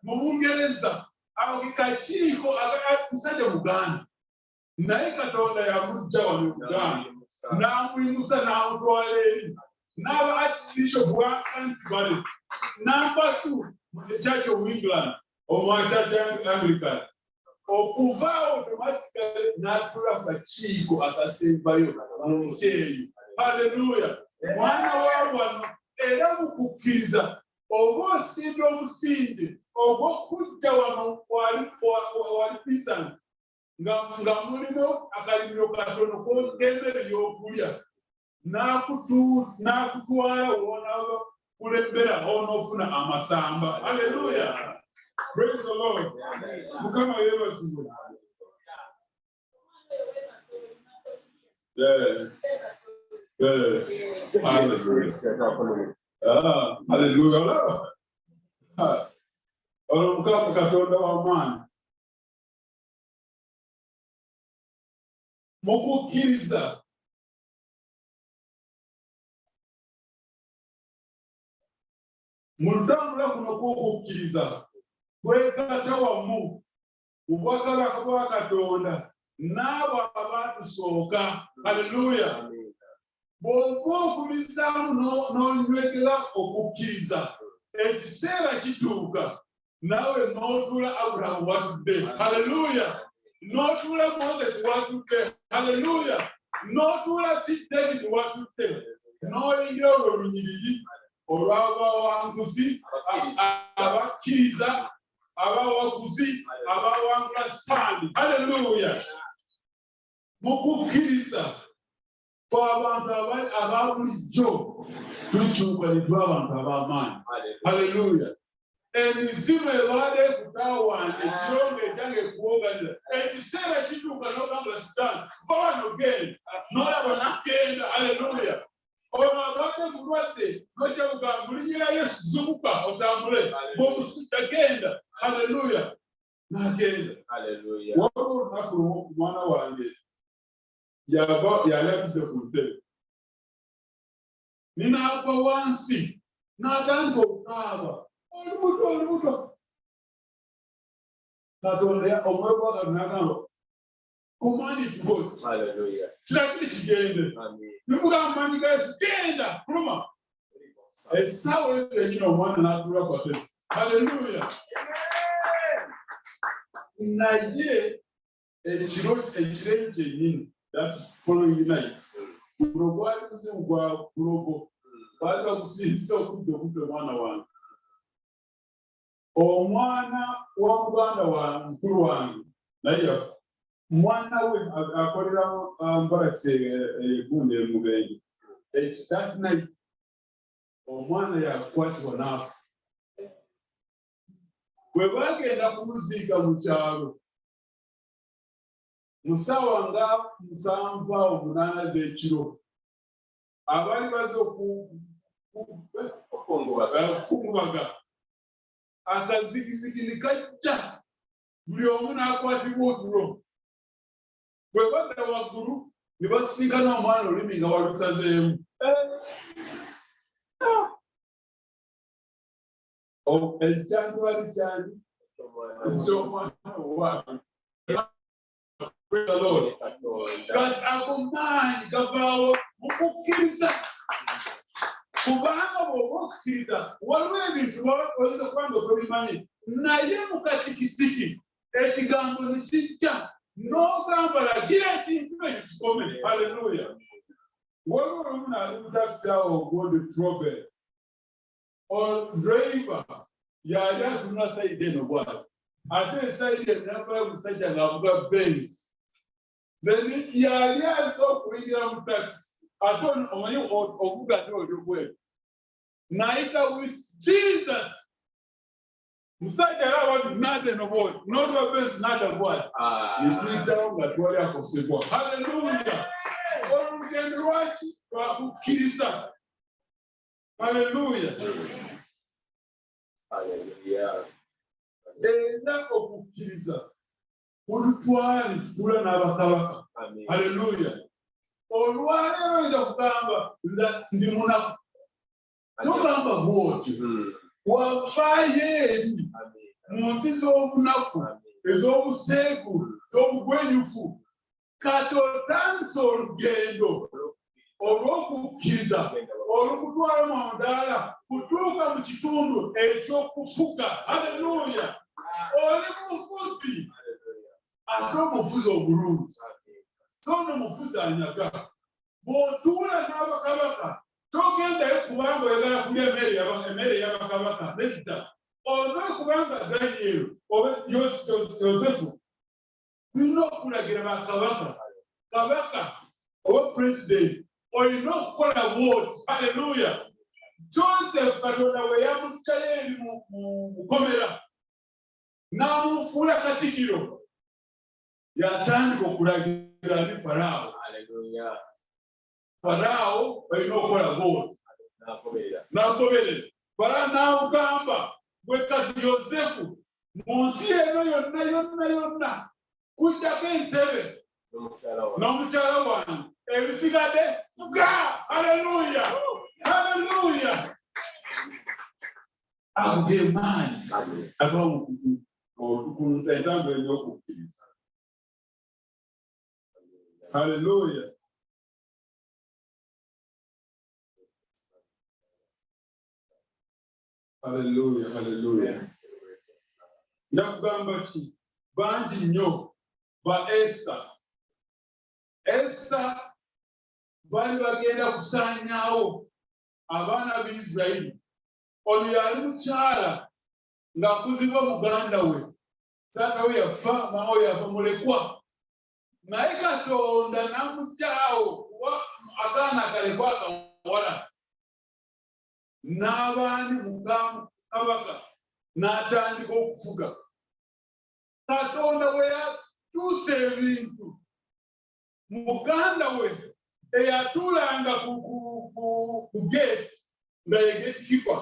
Mu Bungereza awo kakiiko musajja Buganda, naye Katonda yamujja wano Buganda n'amwimusa n'amutwala eri n'aba Archbishop wa Entambula, number 2 mu Church of England or Church Anglican. Okuva automatically n'atula kakiiko akasembayo mu nsi eyo. Haleluya. Mwana wa wano era mu kukkiriza oba osimba omusingi ogw'okujja wano wali Pisani nga mulimu akalimiro katono k'emmere y'okulya n'akutwala wonaba kulembera onofuna amasamba. Haleluya. Praise the Lord. Mukama yebazibwe. Haleluya. Mukama Katonda w'amaanyi. Mu kukkiriza mu lutambula kuno kw'okukkiriza twekata wamu obwakabaka bwa Katonda n'abo abaatusooka. Haleluya. Bw'oba okubizaamu n'onywegera okukkiriza, ekiseera kituuka naawe n'otuula Aburahamu watudde. Haleluya. N'otuula Moses watudde. Haleluya. N'otuula David watudde. N'oyingira olwo lunyiriri olw'abawanguzi, abakkiriza, abawaguzi, abawangula sitandi. Haleluya. Mu kukkiriza tw'abantu ababulijjo tukyuka ne tuba abantu ab'amaanyi. Haleluya. Emizimu ebaada ekutaawaanya ekirombe ejjange ekuwoganira, ekiseera kituuka n'ogamba sitani va wano genda, n'olaba n'agenda. Haleluya. Ono abadde mulwadde n'ojja kugamba mu linnya lya Yesu zuukuka otambule, bw'omusujja genda. Haleluya. N'agenda. Waliwo olunaku lumu mwana wange yali atudde ku ntebe, ninaava wansi n'atandika okukaaba. Oli muto. Katonda omwoyo gwa Katonda n'agamba command it to go. Haleluya. Kirakiri kigende. Nimugamba maanyi ga Yesu genda kuluma. Essaawa ezo ennyini omwana n'atuula ku katebe. Haleluya. Naye ekiro kyennyini, that following night, guno gwali muzimu gwa bulogo, baali bagusinzisa okudda okudda omwana wange. Omwana wa muganda wa mukulu wange naye yafa. mwana we akolera mbarakise egunde mubenge that night omwana yakwatibwa n'afa bwe bagenda kumuziika mu kyalo mu ssaawa nga 7 awo 8 z'ekiro abaali baze okungubaga akazigizigi ne kajja buli omu n'akwatibwa otulo bwe badda waggulu ne basinkana omwana olulimi nga walusazeemu ekyandiwali kyali ekyomwana owaabwe ago maanyi gavaawo mu kukkiriza kubanga bw'oba okukkiriza waliwo ebintu oyinza kubanga tobimanyi naye mu katikitiki ekigambo ne kijja n'ogamba lagira ekintu ekyo kikome. Haleluya. Waliwo olumu ali mu takisi awo ogwode trobe driver yali atuna sayidi eno bwati ate esayidi enavayo omusajja ng'avuga Benz then yali aza okuyingira mu takisi ate omanyi ovuga ate olyo bweru nayita with Jesus musajja alaba nade no boy n'olwa Benz nada bwati nituyitawo nga twali akosebwa. Haleluya. Olugendo lwaki lwakukkiriza. Haleluya. Era okukkiriza olutwali tutula n'abakabaka. Haleluya. Olwaleero oyinza kugamba ndi munaku togamba bwotyo wavaayo eri mu nsi z'obunaku ez'obuseegu z'obugwenyufu kati otandise olugendo olw'okukkiriza olw'okutwala mu ndaala kutuuka mu kitundu eky'okufuga. Haleluya. Oli mufuzi ate omufuzi obulungi sono omufuzi anyaga bw'otuula n'abakabaka togendayo kubanga oyagala kulya emmere y'abakabaka nedda oba kubanga Daniel oba Yosefu tulina okulagira bakabaka kabaka oba pulezidenti olina okukola bwoti. Haleluya. Joseph Katonda we yamukyayo eri mu mukomera n'amufuula katikiro yatandika okulagira ni Faraawo. Haleluya. Faraawo balina okukola bwoti n'agoberera. Faraawo n'amugamba bwe kati Yosefu mu nsi eno yonna kujjako entebe n'omukyala wange ebisigadde fuga. Haleluya. Haleluya. Ago ge maanyi agaba ku entambula ey'okukkiriza. Haleluya. Haleluya. Haleluya. Ndakugamba ki bangi nnyo ba Esther bali bagenda kusaanyaawo abaana b'Isirayiri. Ono yali mukyala ng'akuzibwa muganda we taata we yafa mama we yafa mulekwa naye Katonda n'amuggyaawo kuba akaana kalekwa akawala n'abaani mukabaka n'atandika okufuga. Katonda we yatuusa ebintu muganda we eyatuulanga ku geeti nga ye geetikipa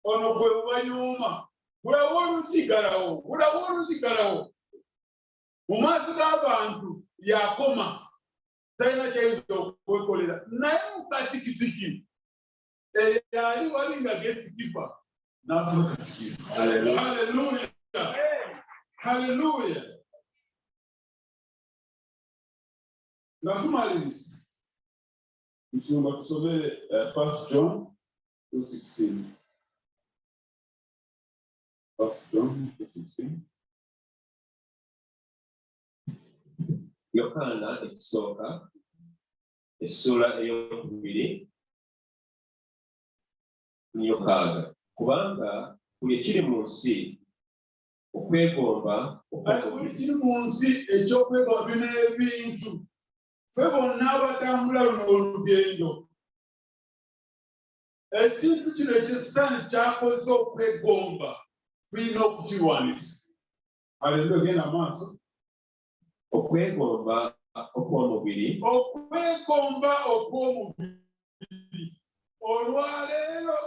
ono gwe bubanyooma bulawo olugigalawo mu maaso g'abantu yakoma talina kyayinza okwekolera naye mu katikitiki eyali wali nga geetikipa n'afuuka katikiro. Haleluya. Haleluya. Nga tumaliriza nsumba tusobere 1 John 2:16. 1 John 2:16. Yokaana ekisooka essula ey'okubiri n'eyokaaga kubanga buli ekiri mu nsi okwegomba buli kiri mu nsi ekyokwegomba bino ebintu ffe bonna abatambula luno olugendo ekintu kino ekisani kyakozesa okwegomba tulina okukirwanisa. Haleluya, genda maaso. okwegomba okw'omubiri olwaleero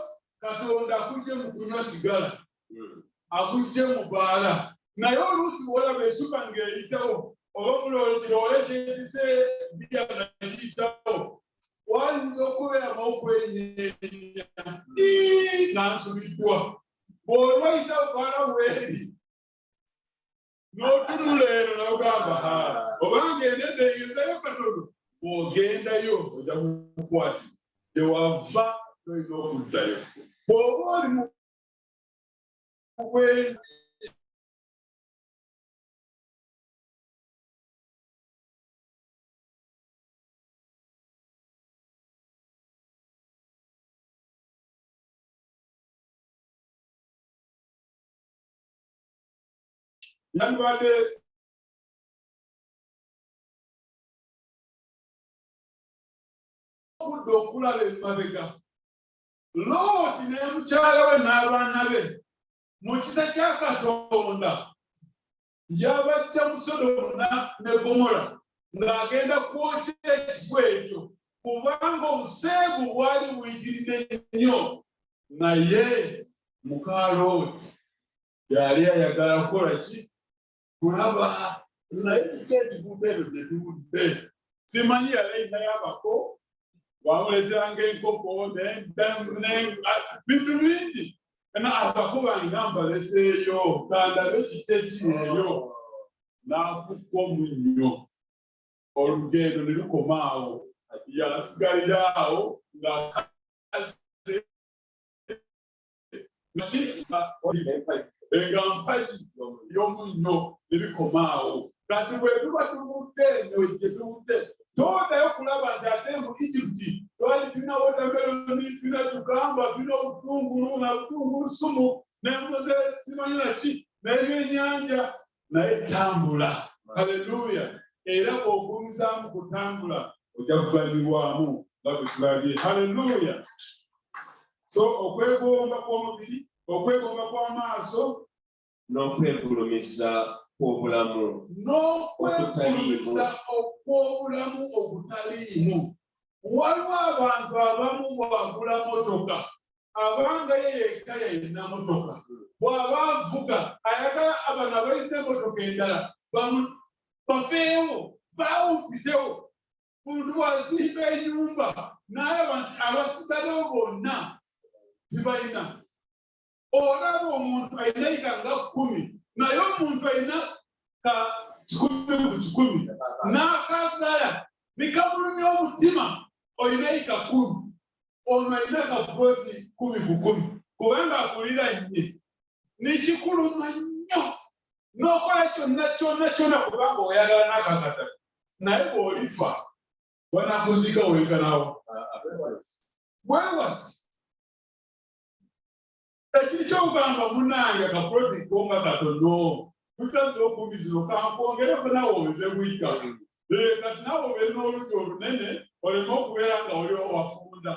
Katonda akujje mu kunywa sigala akujje mu baala naye oluusi bw'olaba ecupa ng'eyitawo oba mulolekirowole kyetise bya nakiyitawo wayinza okubeeramu okwenyeenya nansubiddwa bw'olwayita baala weeri n'otunula eno n'ogamba obanga endeegezayo katono bw'ogendayo ojja kukwati tewava tolina okuddayo bw'oba oli mu kwezi yandibadde okudda okulaba emabega Looti ne mukyala we n'abaana be mu kisa kya Katonda yabatta mu Sodomu ne Gomora ng'agenda kwokya ekifo ekyo kubanga obuseegu bwali buyitiridde nnyo naye muka Looti yali ayagala kukola ki kulaba naye kiki ekivudde eno gye tuvudde simanyi yali ayinayo abako wamuleteranga enkoko bintu bingi abako bange mbaleseeyo kandabe kite kireeyo n'afukka omunnyo olugendo ne lukoma awo yasigalira awo ng'akaze nga mpagi y'omunnyo ne bikoma awo kati bwe tuba tuvudde eno gye tuvudde todayo kulaba nti ate mu Egypti twali tulina wotameroni tulina tugamba tulina obutungulu na butungulu sumu n'embuze simanyi naki n'ebyennyanja naye tambula. Haleluya. Era bw'ogumizaamu kutambula ojja kuganyulwamu nga bwe tulabye. Haleluya. So okwegomba kw'omubiri okwegomba kw'amaaso n'okwegulumiza kw'obulamu obutaliimu. Waliwo abantu abamu bwagula motoka abanga ye yekka yalina motoka bw'aba avuga ayagala abano abalina motoka endala bafeewo baawumpitewo muntu wazimba ennyumba n'alaba nti abasigalewo bonna tibalina. Olaba omuntu alina eka nga 10 naye omuntu alina ka 100 ku 100 n'akagala nikamulumya omutima olina eka 10 ono alina ka 10 ku 10 kubanga akulira nnyo nikikuluma nnyo n'okola kyonna kubanga oyagala n'akakata naye bw'olifa wanakuzika wenkanawo bwewati ekiri kyokugamba munange akaprojekiti nga katono tutaze okubiziro kankwongereko nawe oweze bwika kati nawe obeere n'oludda olunene oleme okubeera nga oliwo wafunda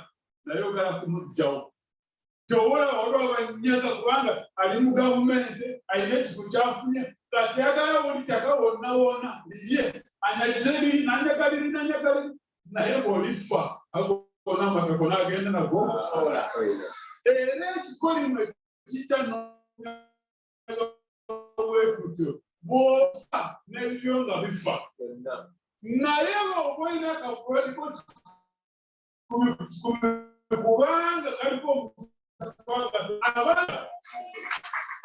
naye ogala kumugjawo tyobola waliwo abanyaga kubanga ali mu gavumenti alina ekifo kyafunye kati yagala buli ttaka wonna wonna liye anyagaliri naye bw'olifa agona amatako n'agenda nago era ekikolimo kita n'obwekutyo bw'ofa n'ebyo nga bifa naye bw'olina akapuloliko kubanga kaliko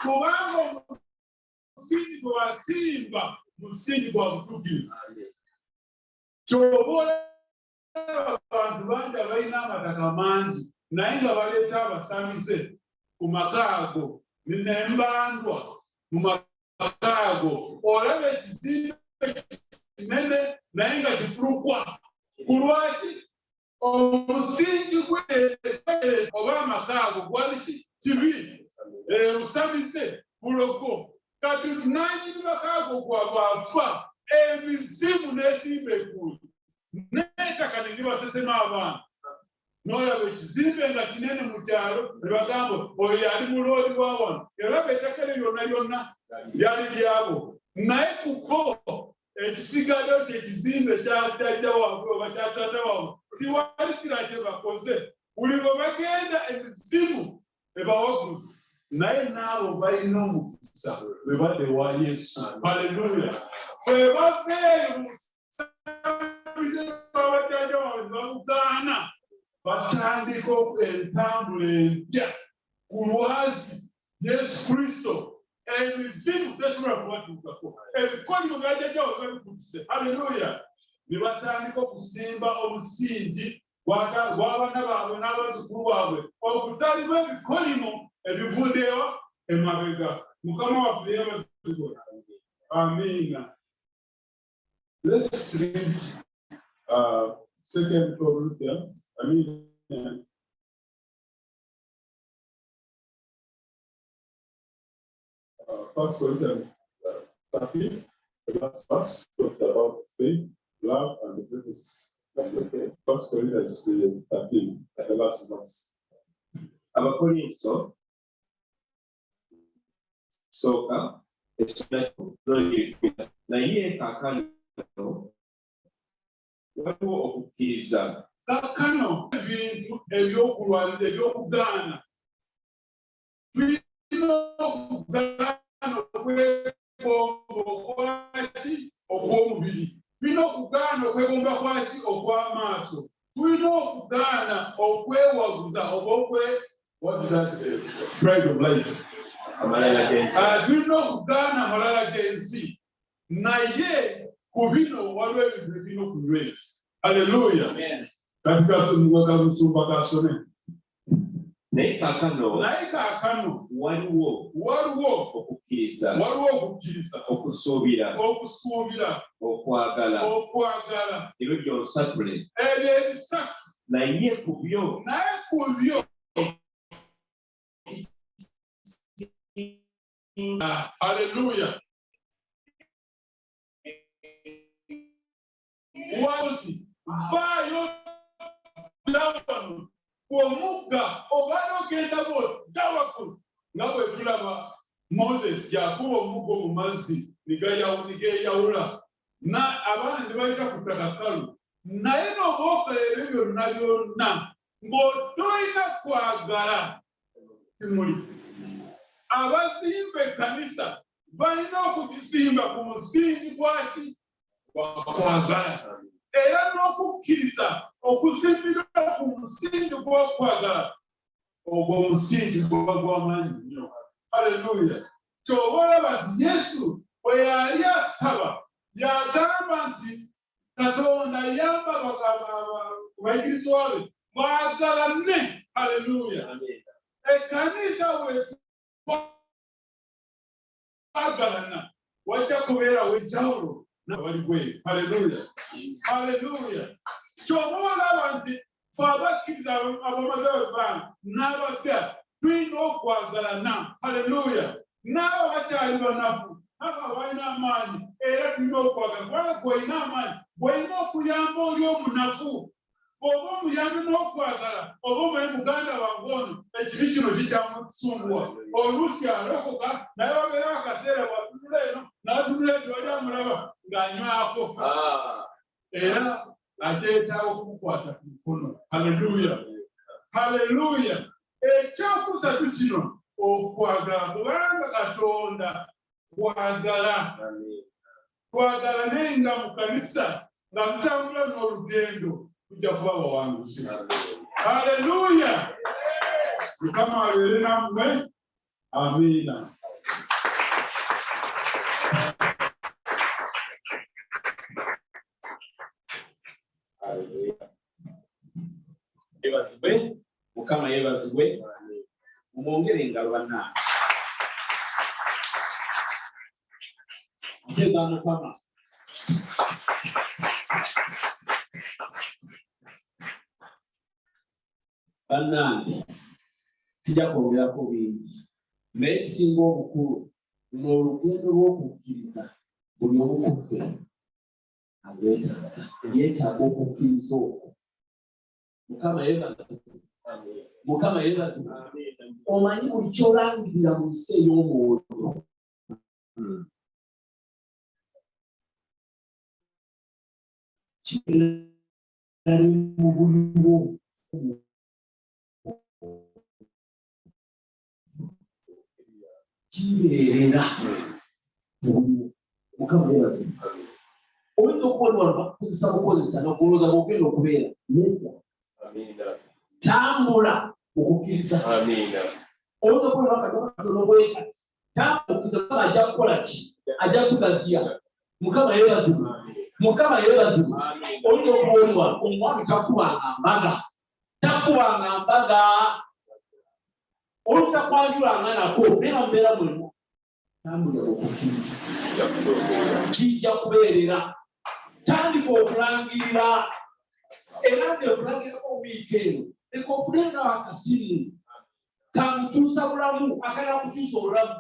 kubanga omusingi gwe basimba musingi gwa butuukirivu. Kyobola abantu bangi abalina amataka mangi naye nga baleeta abasamize ku maka ago nembandwa mu maka ago olaba ekizimbe kinene naye nga kifulukwa ku lwaki omusingi gwe oba amaka ago gwali kibi busamize buloko kati nanyi bakago kwa bafa emizimu nesimbe kulu netaka nendiba sesema abantu nola bekizimbe nga kinene mu kyalo ne bagamba oyo ali mulodi w'abantu era betakale yonna byali byabo naye kubo ekisigadde kyekizimbe kyajja waabwe oba kyatata waabwe tiwali kirake bakoze buli bwe bagenda emizimu ebawaguzi naye naabo balina omukisa bwe badde wa Yesu. Haleluya. Bwe baveeyo abajjajja waabwe babugaana batandika entambula empya ku lwazi Yesu Kristo. Emizimu tesobola kubatuukako ebikolimo byajjajja waabwe babikutuse. Haleluya. Ne batandika okusimba omusingi gw'abaana baabwe n'abazzukulu baabwe okutalimu ebikolimo ebivuddeyo emabega. Mukama waffe yeebazibwe. Amiina. Let's read 2 Corinthians. First Corinthians 13. The last verse talks about faith, love, and the purpose. First Corinthians 13, the last verse. Abakorinso soka esomesa naye kaakano waliwo okukkiriza. Kaakano ebintu ebyokulwanyisa ebyokugaana tulina okugaana okwegomba okwaki okw'omubiri, tulina okugaana okwegomba kwaki okw'amaaso, tulina okugaana okwewaguza oba what is that? Pride of life. Tulina okugaana amalala g'ensi naye ku bino waliwo ebintu ebirina okunyweza. Haleluya. Kati kasumba kasome. Naye kaakano waliwo okukkiriza, okusuubira, okwagala ebyo byonsatule. Ebyo ebisatu. Naye ku byo haleluya. Wazi vaayo labano omugga obaana ogenda bw'otawakulu nga bwe tulaba Moses yakuba omugga mu mazzi nigeyawula abaana ne bayita ku ttaka. Naye n'obwokola ebyo byonna ng'otolina kwagala timuli. Abazimba ekkanisa balina okugisimba ku musingi gwaki kwagala, era n'okukkiriza okusimbirwa ku musingi gw'okwagala. Ogwo omusingi guba gw'amaanyi nnyo. Haleluya. Ky'oba olaba nti Yesu bwe yali asaba yagamba nti Katonda yamba abayigirizwa be mwagalane. Haleluya. Ekkanisa bwe twagalana wajja kubeerawo enjawulo n'abali bweru. Haleluya. Haleluya. Ky'oba olaba nti ffe abakkiriza abamaze ebbanga n'abapya tulina okwagalana. Haleluya. N'abo bakyali banafu, n'abo abalina amaanyi era tulina okwagala. Kubanga gw'olina amaanyi bw'olina okuyamba oli omunafu. Oba omuyambi n'okwagala oba omanyi muganda wange ono ekibi kino kikyamusumbuwa, oluusi alokoka naye wabeerawo akaseera bwatunula eno n'atunula tewali amulaba ng'anywako era akyetaaga okumukwata ku mukono. Haleluya. Haleluya. Ekyokusatu kino okwagala, kubanga Katonda kwagala. Twagala nenga mu kanisa nga tutambula n'olugendo tujja kuba bawanguzi. Haleluya. Mukama abeere nammwe. Amiina. Yeebazibwe. Mukama yeebazibwe. Mumwongere engalo bannange. Mugeza Mukama. Bannange sijja kwongerako bingi naye ekisinga obukulu n'olugendo lw'okukkiriza buli omu ku ffe yeetaaga okukkiriza okwo. Mukama yeebaze. Omanyi buli ky'olangirira mu nsi ey'omwoyo kibeera mu buliwo kibeerera mu buliwo. Mukama yeebaze. Oyinza okubona wano bakukozesa n'okulowooza bw'ogenda okubeera nedda. Tambula okukkiriza. Oyinza okubona bakatono bweka tambula okukkiriza. Mukama ajja kukola ki? Ajja kugaziya. Mukama yeebazibwa. Mukama yeebazibwa. Oyinza okubona wano omwami takubanga mbaga. Takubanga mbaga. Olutakwanjulanga nako beera mubeera mulimo. Tambula okukkiriza. Kijja kubeerera. Tandika okulangirira. Era ng'okulangirira owiiki eno leka okulenga akasiri kamutuusa bulamu akala kutuusa obulamu.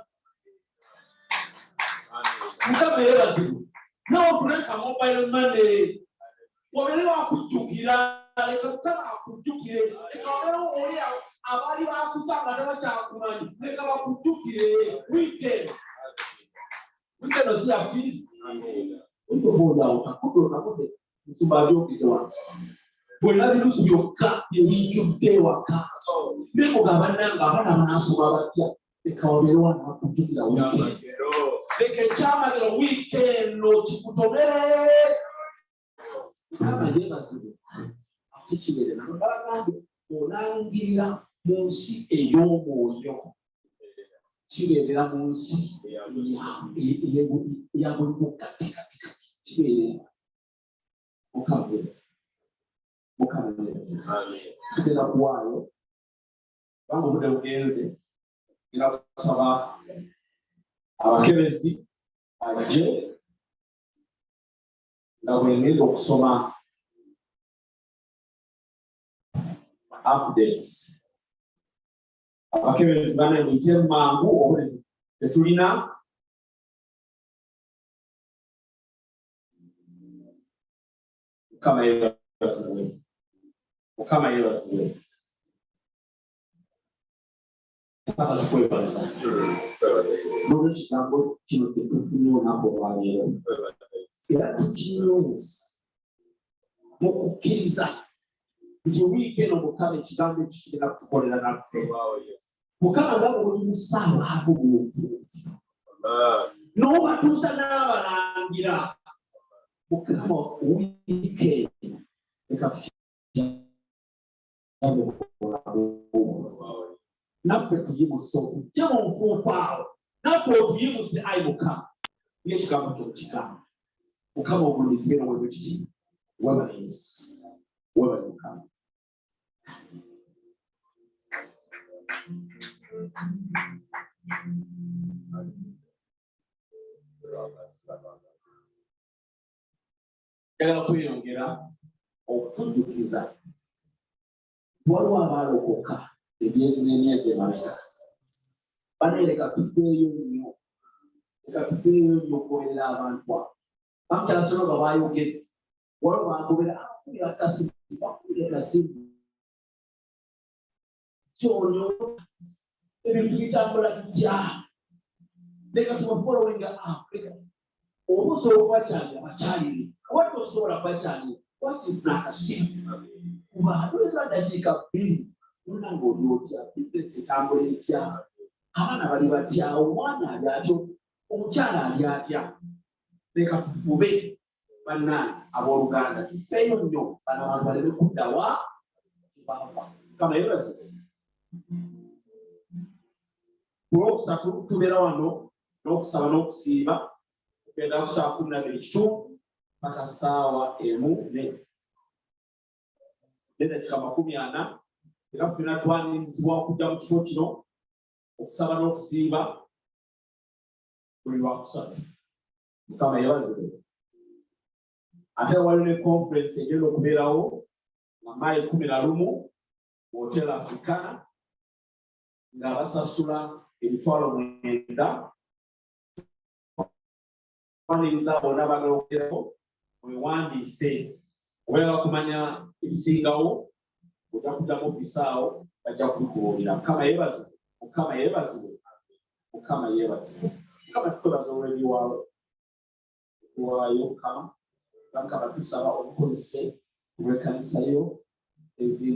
Mukama yeebazibwa. Nawe okuleka mobile money wabeere wakujjukira. Leka Mukama akujjukire. Leka wabeerewo oli abaali bakutanga tabakyakumanyi. Leka bakujjukire wiikendi. Wiikendi osiya fiizi. Bwena birusi byokka ebijjudde ewaka nekoga bannanga abaana banaasoma batya. Leka wabeere wana bakujjukira wiikendi. Leka ekyamagero wiikendi kikutobere. Mukama yeebazibwe. Ate kibeere nabagambye olangirira mu nsi ey'omwoyo. Kibeerera mu nsi eya buli mukatikati. Kibeerera. Mukama yeebazibwe. Mukama yeebazibwe. Tugenda kuwaayo kubanga obudde bugenze. Ngenda kusaba abakebezi bajje nga bwengeza okusoma updates. Abakebezi bane muyite mangu obudde tetulina. Mukama yeebazibwe. Mukama yeebazibwe. Saba tukwebaza. N'olwekigambo kino tetufunye olunaku olwaleero. Era tukinyweza mu kukkiriza nti wiiki eno Mukama ekigambo ekigenda kutukolera naffe. Mukama nga bw'oli musaabavu bw'ofuufu n'obatuusa n'abalangira. Mukama wiiki eno leka naffe tuyimuse otujje mu nfuufu awo. Naffe otuyimuse ayi Mukama ng'ekigambo kyo kigamba. Mukama obulungi beera weebwe kiki? Weebale Yesu. Weebale Mukama. Njagala kweyongera okutujjukiza waliwo abaalokoka emyezi n'emyezi emabega. Bane leka tufeeyo nnyo. Leka tufeeyo nnyo okugoberera abantu abo. Bamukyasoma nga baayogedde. Waliwo bagobera akubira akasimu. Bakubira akasimu. Kyonyo ebintu bitambula bitya. Leka tubafolowinga app. Leka oba osobola kubakyanira bakyalire. Oba tosobola kubakyanira wakifuna akasimu. Kuba tuweza dakiika 2 munange oli otya. Bizinesi etambula etya. Abaana bali batya. Omwana ali atyo. Omukyala ali atya. Leka tufube bannange abooluganda tufeeyo nnyo bano abantu baleme kudda wa tubava. Mukama yeebazibwe. Ku Lwokusatu tubeera wano n'okusaba n'okusiiba. Tugenda ku saa 12 mpaka ssaawa 1 n'eddakiika 40. Era ffenna twaniririzibwa okujja mu kifo kino okusaba n'okusiiba buli Lwakusatu. Mukama yeebazibwe. Ate waliwo ne conference egenda okubeerawo nga May 11 mu Hotel Africana nga basasula $9 Waniriza bonna abagala okugerako wewandiise obeera kumanya ebisingawo ojja kuddamu ofisi awo bajja kubikubuulira. Mukama yeebazibwe, Mukama yeebazibwe, Mukama yeebazibwe. Mukama tukwebaza olw'ebiwaayo Mukama tusaba obukozese olw'ekkanisa yo ezi